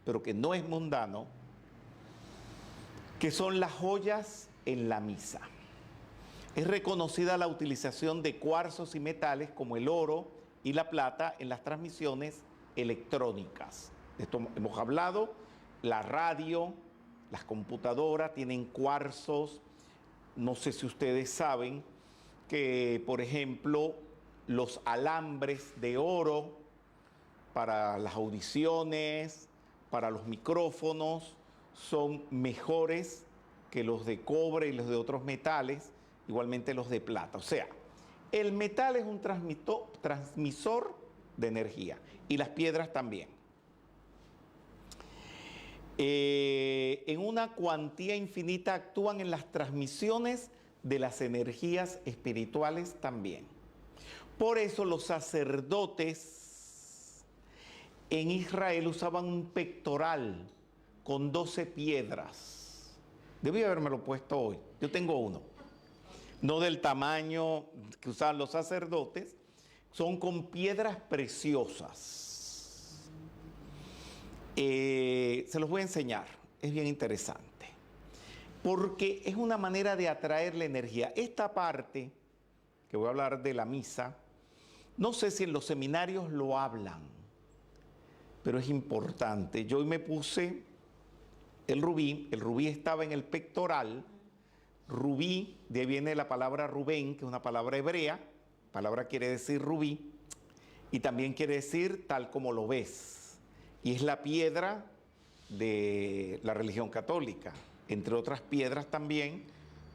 pero que no es mundano, que son las joyas en la misa. Es reconocida la utilización de cuarzos y metales como el oro y la plata en las transmisiones electrónicas. De esto hemos hablado. La radio, las computadoras tienen cuarzos. No sé si ustedes saben que, por ejemplo, los alambres de oro para las audiciones, para los micrófonos, son mejores que los de cobre y los de otros metales, igualmente los de plata. O sea, el metal es un transmisor de energía y las piedras también. En una cuantía infinita actúan en las transmisiones de las energías espirituales también. Por eso los sacerdotes en Israel usaban un pectoral con 12 piedras. Debí habérmelo puesto hoy. Yo tengo uno. No del tamaño que usaban los sacerdotes. Son con piedras preciosas. Se los voy a enseñar. Es bien interesante. Porque es una manera de atraer la energía. Esta parte, que voy a hablar de la misa, no sé si en los seminarios lo hablan, pero es importante. Yo hoy me puse el rubí estaba en el pectoral. Rubí, de ahí viene la palabra Rubén, que es una palabra hebrea, palabra quiere decir rubí, y también quiere decir tal como lo ves. Y es la piedra de la religión católica, entre otras piedras también,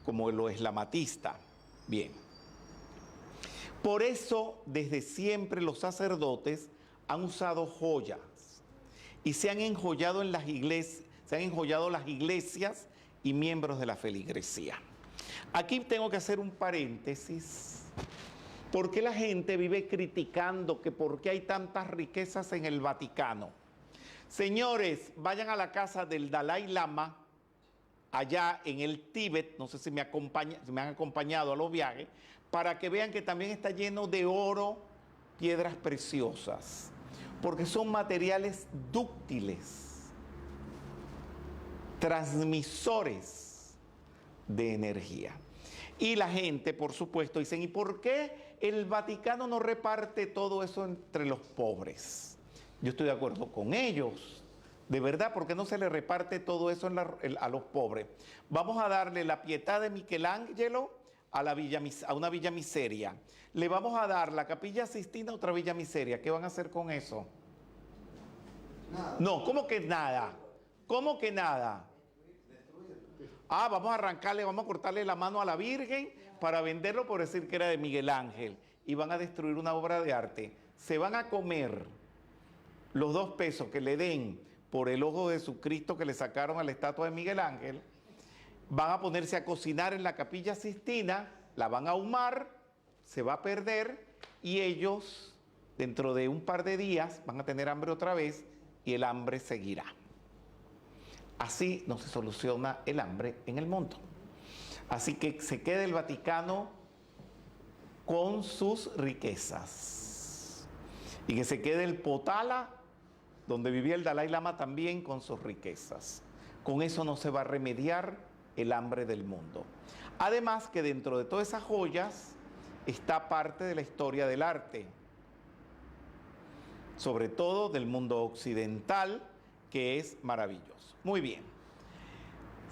como lo es la amatista. Bien. Por eso, desde siempre los sacerdotes han usado joyas y se han enjollado en las iglesias, las iglesias y miembros de la feligresía. Aquí tengo que hacer un paréntesis, porque la gente vive criticando que por qué hay tantas riquezas en el Vaticano. Señores, vayan a la casa del Dalai Lama, allá en el Tíbet, no sé si me han acompañado a los viajes, para que vean que también está lleno de oro, piedras preciosas, porque son materiales dúctiles, transmisores de energía. Y la gente, por supuesto, dicen, ¿y por qué el Vaticano no reparte todo eso entre los pobres? Yo estoy de acuerdo con ellos. De verdad, ¿por qué no se le reparte todo eso a los pobres? Vamos a darle la Pietà de Michelangelo a una Villa Miseria. Le vamos a dar la Capilla Sistina a otra Villa Miseria. ¿Qué van a hacer con eso? Nada. No, ¿cómo que nada? ¿Cómo que nada? Ah, vamos a arrancarle, vamos a cortarle la mano a la Virgen para venderlo por decir que era de Miguel Ángel. Y van a destruir una obra de arte. Se van a comer los 2 pesos que le den por el ojo de Jesucristo que le sacaron a la estatua de Miguel Ángel. Van a ponerse a cocinar en la Capilla Sistina, la van a ahumar, se va a perder y ellos dentro de un par de días van a tener hambre otra vez y el hambre seguirá. Así no se soluciona el hambre en el mundo. Así que se queda el Vaticano con sus riquezas y que se quede el Potala donde vivía el Dalai Lama también con sus riquezas. Con eso no se va a remediar el hambre del mundo. Además que dentro de todas esas joyas está parte de la historia del arte, sobre todo del mundo occidental, que es maravilloso. Muy bien.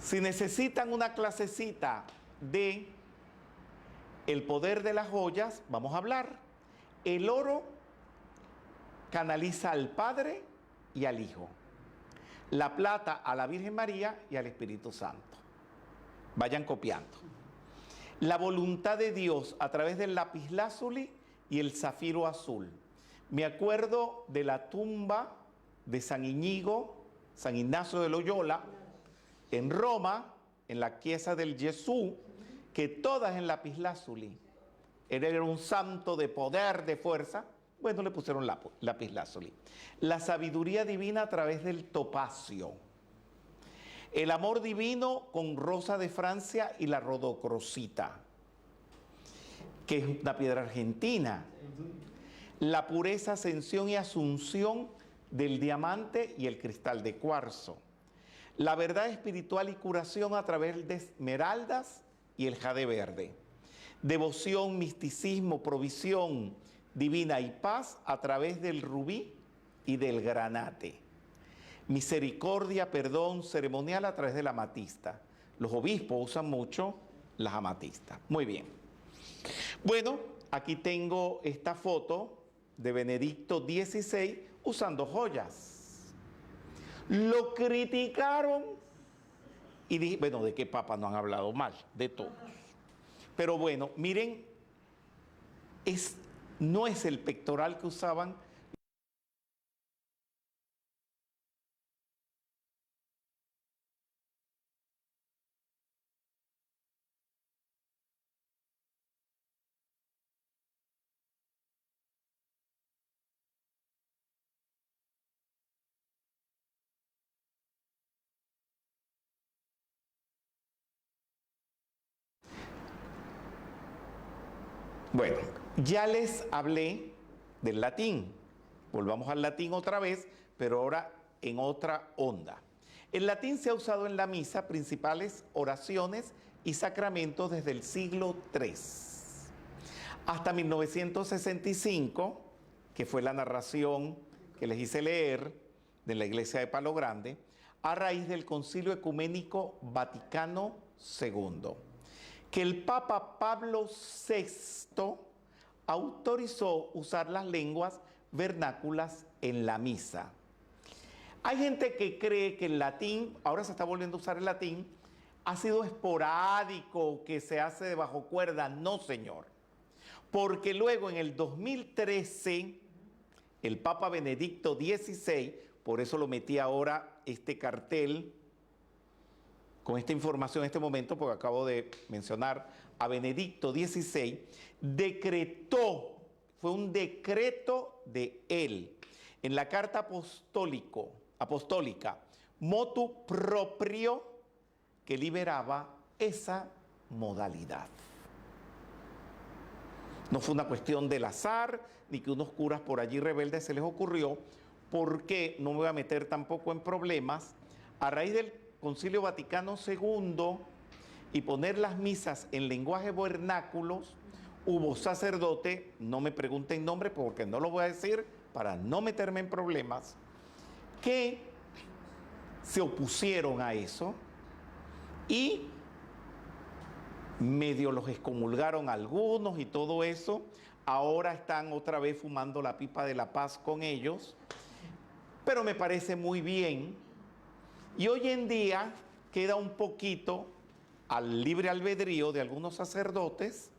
Si necesitan una clasecita de el poder de las joyas, vamos a hablar. El oro canaliza al Padre y al Hijo. La plata a la Virgen María y al Espíritu Santo. Vayan copiando. La voluntad de Dios a través del lapislázuli y el zafiro azul. Me acuerdo de la tumba de San Íñigo, San Ignacio de Loyola, en Roma, en la chiesa del Gesù, que todas en lapislázuli. Él era un santo de poder, de fuerza. Bueno, le pusieron lapislázuli. La sabiduría divina a través del topacio. El amor divino con rosa de Francia y la rodocrosita, que es una piedra argentina. La pureza, ascensión y asunción del diamante y el cristal de cuarzo. La verdad espiritual y curación a través de esmeraldas y el jade verde. Devoción, misticismo, provisión divina y paz a través del rubí y del granate. Misericordia, perdón, ceremonial a través de la amatista. Los obispos usan mucho las amatistas. Muy bien. Bueno, aquí tengo esta foto de Benedicto XVI usando joyas. Lo criticaron y dije, bueno, ¿de qué papa no han hablado mal? De todos. Pero bueno, miren, no es el pectoral que usaban. Bueno, ya les hablé del latín. Volvamos al latín otra vez, pero ahora en otra onda. El latín se ha usado en la misa, principales oraciones y sacramentos desde el siglo III. Hasta 1965, que fue la narración que les hice leer de la iglesia de Palo Grande, a raíz del Concilio Ecuménico Vaticano II, que el Papa Pablo VI autorizó usar las lenguas vernáculas en la misa. Hay gente que cree que el latín, ahora se está volviendo a usar el latín, ha sido esporádico, que se hace de bajo cuerda. No, señor. Porque luego en el 2013, el Papa Benedicto XVI, por eso lo metí ahora este cartel, con esta información en este momento, porque acabo de mencionar a Benedicto XVI, decretó, fue un decreto de él, en la carta apostólica Motu Proprio, que liberaba esa modalidad. No fue una cuestión del azar, ni que unos curas por allí rebeldes se les ocurrió, porque no me voy a meter tampoco en problemas. A raíz del Concilio Vaticano II y poner las misas en lenguaje vernáculos, hubo sacerdote, no me pregunten nombre porque no lo voy a decir para no meterme en problemas, que se opusieron a eso y medio los excomulgaron algunos y todo eso. Ahora están otra vez fumando la pipa de la paz con ellos, pero me parece muy bien. Y hoy en día queda un poquito al libre albedrío de algunos sacerdotes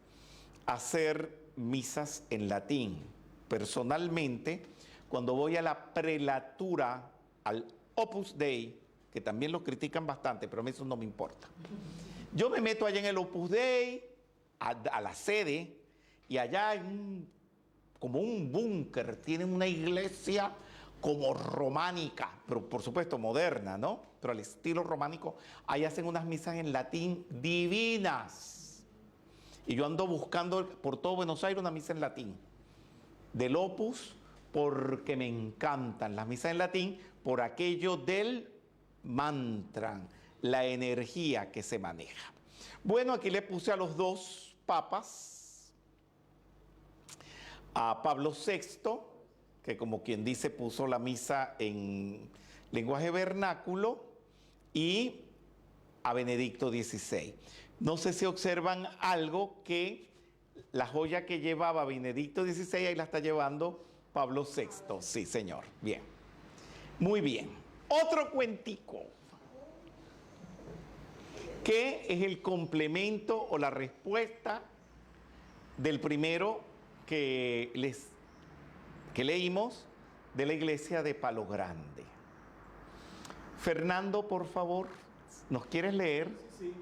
hacer misas en latín. Personalmente, cuando voy a la prelatura, al Opus Dei, que también lo critican bastante, pero a mí eso no me importa. Yo me meto allá en el Opus Dei, a la sede, y allá hay como un búnker, tienen una iglesia como románica, pero por supuesto moderna, ¿no? Pero al estilo románico, ahí hacen unas misas en latín divinas. Y yo ando buscando por todo Buenos Aires una misa en latín, del Opus porque me encantan las misas en latín por aquello del mantra, la energía que se maneja. Bueno, aquí le puse a los dos papas, a Pablo VI, que como quien dice puso la misa en lenguaje vernáculo, y a Benedicto XVI. No sé si observan algo, que la joya que llevaba Benedicto XVI ahí la está llevando Pablo VI. Sí, señor. Bien. Muy bien. Otro cuentico, que es el complemento o la respuesta del primero que leímos de la iglesia de Palo Grande. Fernando, por favor, ¿nos quieres leer? Sí.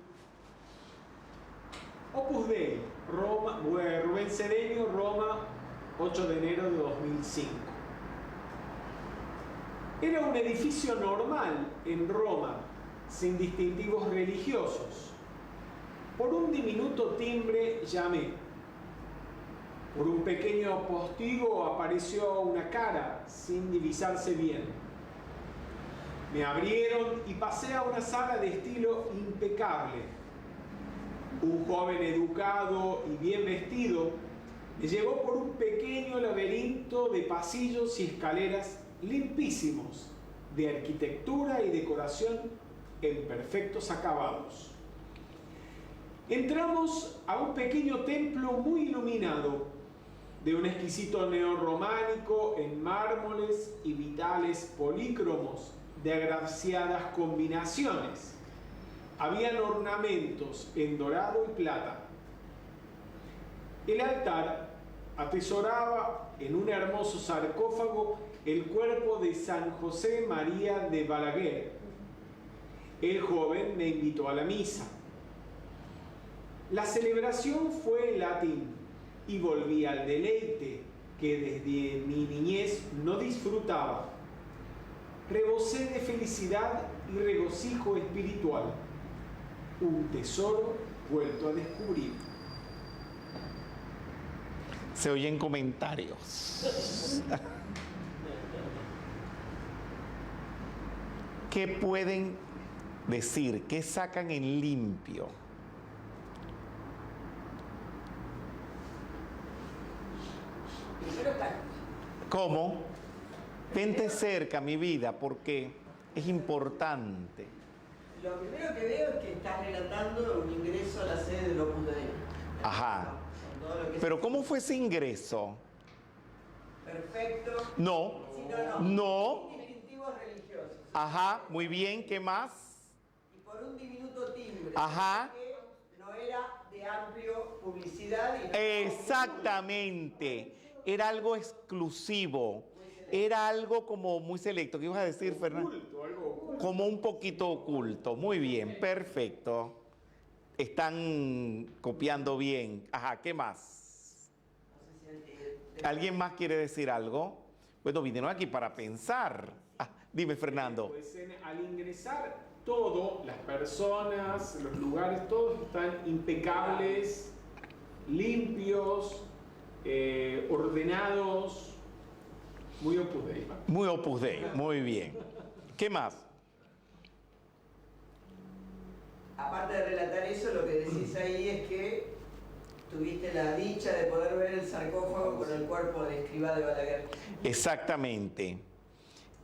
Opus Dei, Roma, Rubén Cedeño, Roma, 8 de enero de 2005. Era un edificio normal en Roma, sin distintivos religiosos. Por un diminuto timbre llamé. Por un pequeño postigo apareció una cara, sin divisarse bien. Me abrieron y pasé a una sala de estilo impecable. Un joven educado y bien vestido me llevó por un pequeño laberinto de pasillos y escaleras limpísimos, de arquitectura y decoración en perfectos acabados. Entramos a un pequeño templo muy iluminado, de un exquisito neorrománico en mármoles y vitales polícromos de agraciadas combinaciones. Habían ornamentos en dorado y plata. El altar atesoraba en un hermoso sarcófago el cuerpo de San José María de Balaguer. El joven me invitó a la misa. La celebración fue en latín y volví al deleite que desde mi niñez no disfrutaba. Rebosé de felicidad y regocijo espiritual. Un tesoro vuelto a descubrir. Se oyen comentarios. ¿Qué pueden decir? ¿Qué sacan en limpio? ¿Cómo? Vente cerca, mi vida, porque es importante. Lo primero que veo es que estás relatando un ingreso a la sede del Opus Dei. Ajá. Pero ¿cómo fue ese ingreso? Perfecto. No. Sí, No. Sin distintivos religiosos. Ajá, muy bien, ¿qué más? Y por un diminuto timbre. Ajá. Que no era de amplio publicidad. Y no Exactamente. Era algo exclusivo. Era algo como muy selecto. ¿Qué ibas a decir, Fernando? Algo Como un poquito oculto. Muy bien, perfecto. Están copiando bien. Ajá, ¿qué más? ¿Alguien más quiere decir algo? Bueno, vinieron aquí para pensar. Ah, dime, Fernando. Pues al ingresar todo, las personas, los lugares, todos están impecables, limpios, ordenados, muy Opus Dei. Muy Opus Dei, muy bien. ¿Qué más? Aparte de relatar eso, lo que decís ahí es que tuviste la dicha de poder ver el sarcófago con el cuerpo del escribá de Balaguer. Exactamente.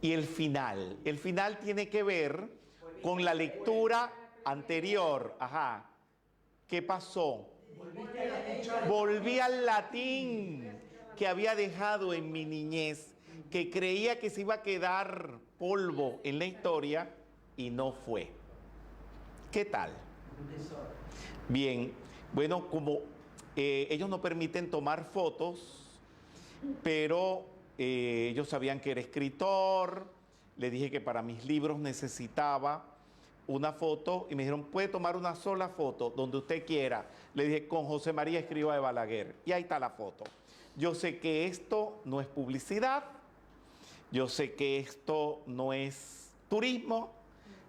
Y el final tiene que ver con la lectura anterior. Ajá. ¿Qué pasó? Volví al latín que había dejado en mi niñez, que creía que se iba a quedar polvo en la historia y no fue. ¿Qué tal? Bien, bueno, como ellos no permiten tomar fotos, pero ellos sabían que era escritor, le dije que para mis libros necesitaba una foto y me dijeron, puede tomar una sola foto donde usted quiera. Le dije, con José María Escrivá de Balaguer. Y ahí está la foto. Yo sé que esto no es publicidad, yo sé que esto no es turismo,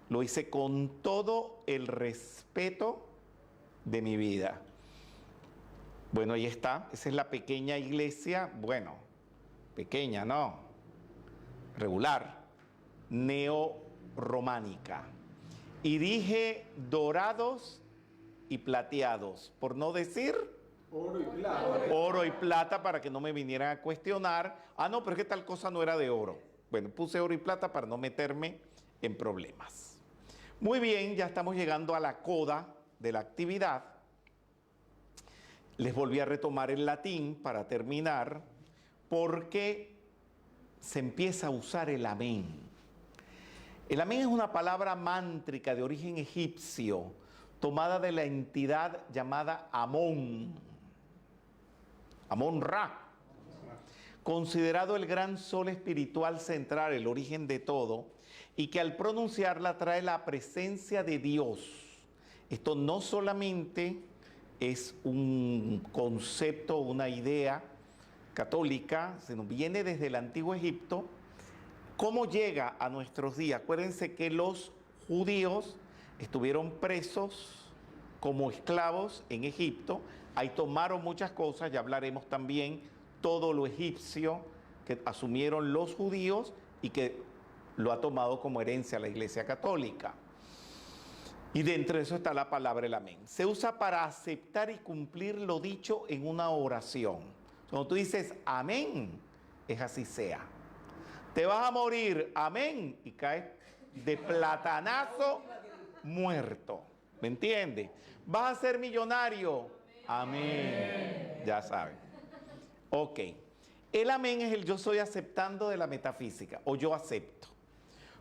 lo hice con todo el respeto de mi vida. Bueno, ahí está, esa es la pequeña iglesia, bueno, pequeña, no, regular, neorrománica. Y dije dorados y plateados, por no decir Oro y plata. oro y plata, para que no me vinieran a cuestionar, ah, no, pero es que tal cosa no era de oro. Bueno, puse oro y plata para no meterme en problemas. Muy bien, ya estamos llegando a la coda de la actividad. Les volví a retomar el latín para terminar, porque se empieza a usar el amén. El amén es una palabra mántrica de origen egipcio, tomada de la entidad llamada Amón, Amón-Ra, considerado el gran sol espiritual central, el origen de todo, y que al pronunciarla trae la presencia de Dios. Esto no solamente es un concepto, una idea católica, sino viene desde el antiguo Egipto. ¿Cómo llega a nuestros días? Acuérdense que los judíos estuvieron presos como esclavos en Egipto. Ahí tomaron muchas cosas, ya hablaremos también todo lo egipcio que asumieron los judíos y que lo ha tomado como herencia la Iglesia Católica. Y dentro de eso está la palabra el amén. Se usa para aceptar y cumplir lo dicho en una oración. Cuando tú dices amén, es así sea. Te vas a morir, amén, y caes de platanazo muerto. ¿Me entiendes? Vas a ser millonario, amén. Ya saben. Ok. El amén es el yo soy aceptando de la metafísica, o yo acepto.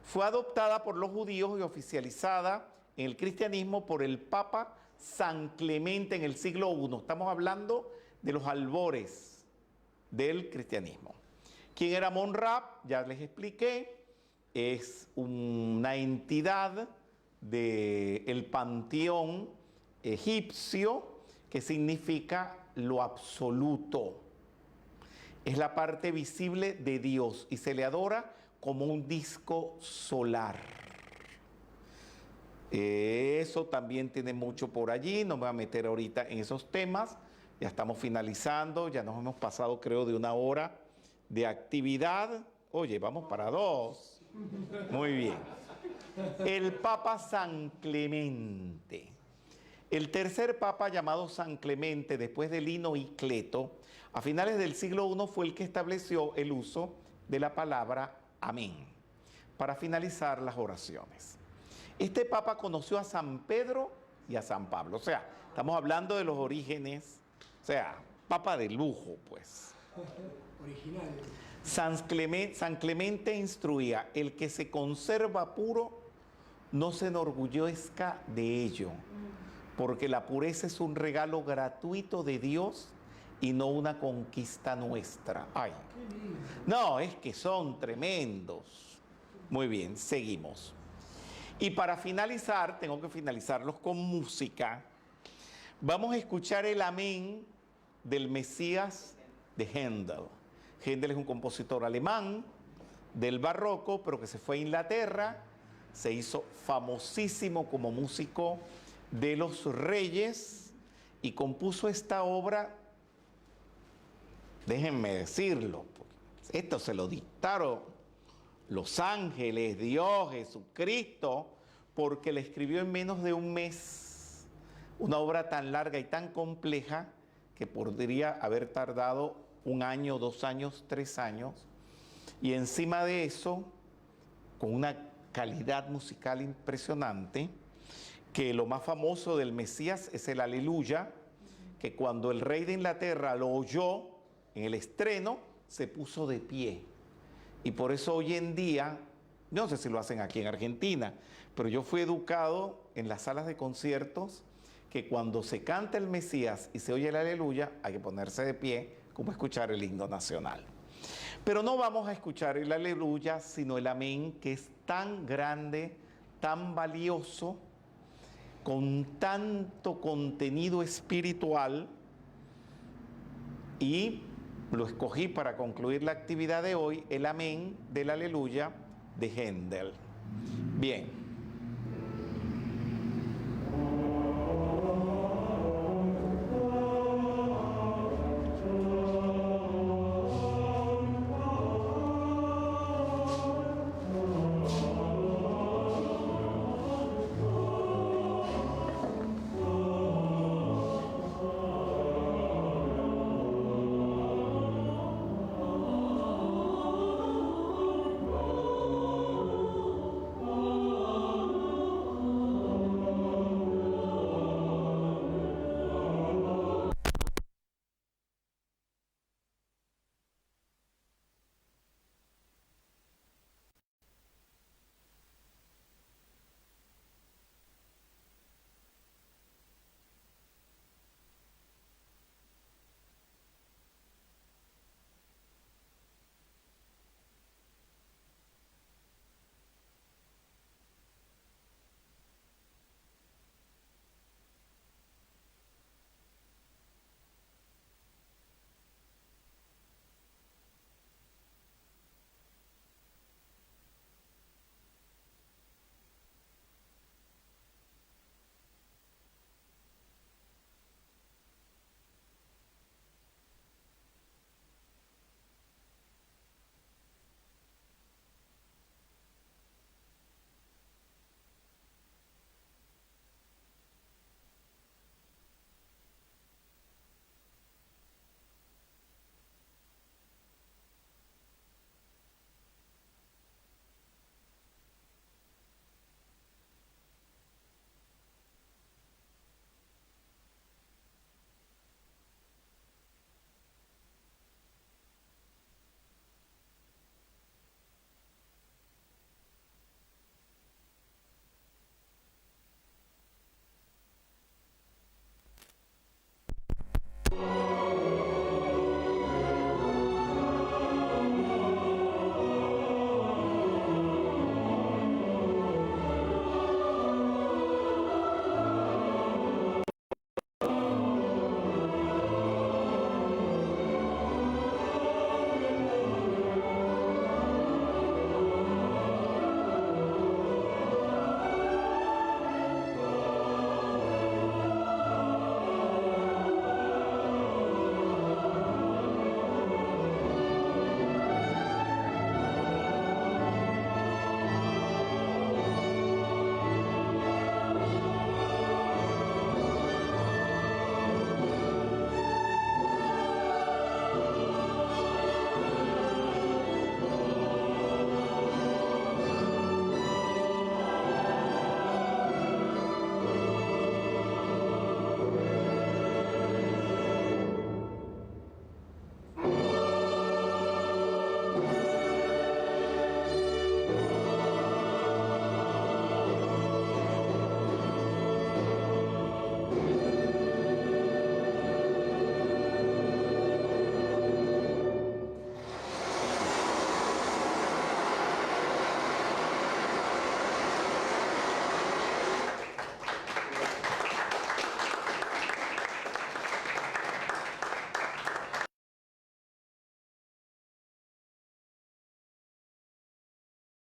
Fue adoptada por los judíos y oficializada en el cristianismo por el Papa San Clemente en el siglo I. Estamos hablando de los albores del cristianismo. ¿Quién era Amón-Ra? Ya les expliqué. Es una entidad del panteón egipcio que significa lo absoluto. Es la parte visible de Dios y se le adora como un disco solar. Eso también tiene mucho por allí, no me voy a meter ahorita en esos temas. Ya estamos finalizando, ya nos hemos pasado creo de 1 hora de actividad. Oye, vamos para 2. Muy bien. El Papa San Clemente. El tercer Papa llamado San Clemente, después de Lino y Cleto, a finales del siglo I fue el que estableció el uso de la palabra amén para finalizar las oraciones. Este Papa conoció a San Pedro y a San Pablo. O sea, estamos hablando de los orígenes, o sea, Papa de lujo, pues. Original. San Clemente instruía: el que se conserva puro no se enorgullezca de ello, porque la pureza es un regalo gratuito de Dios y no una conquista nuestra. Ay, no, es que son tremendos. Muy bien, seguimos. Y para finalizar, tengo que finalizarlos con música. Vamos a escuchar el amén del Mesías de Händel. Händel es un compositor alemán del barroco, pero que se fue a Inglaterra, se hizo famosísimo como músico de los reyes y compuso esta obra, déjenme decirlo, esto se lo dictaron los ángeles, Dios, Jesucristo, porque le escribió en menos de un mes una obra tan larga y tan compleja que podría haber tardado 1 año, 2 años, 3 años, y encima de eso, con una calidad musical impresionante, que lo más famoso del Mesías es el Aleluya, que cuando el rey de Inglaterra lo oyó en el estreno, se puso de pie. Y por eso hoy en día, no sé si lo hacen aquí en Argentina, pero yo fui educado en las salas de conciertos que cuando se canta el Mesías y se oye el Aleluya, hay que ponerse de pie, como escuchar el himno nacional. Pero no vamos a escuchar el Aleluya, sino el amén, que es tan grande, tan valioso, con tanto contenido espiritual, y lo escogí para concluir la actividad de hoy, el amén del Aleluya de Händel. Bien.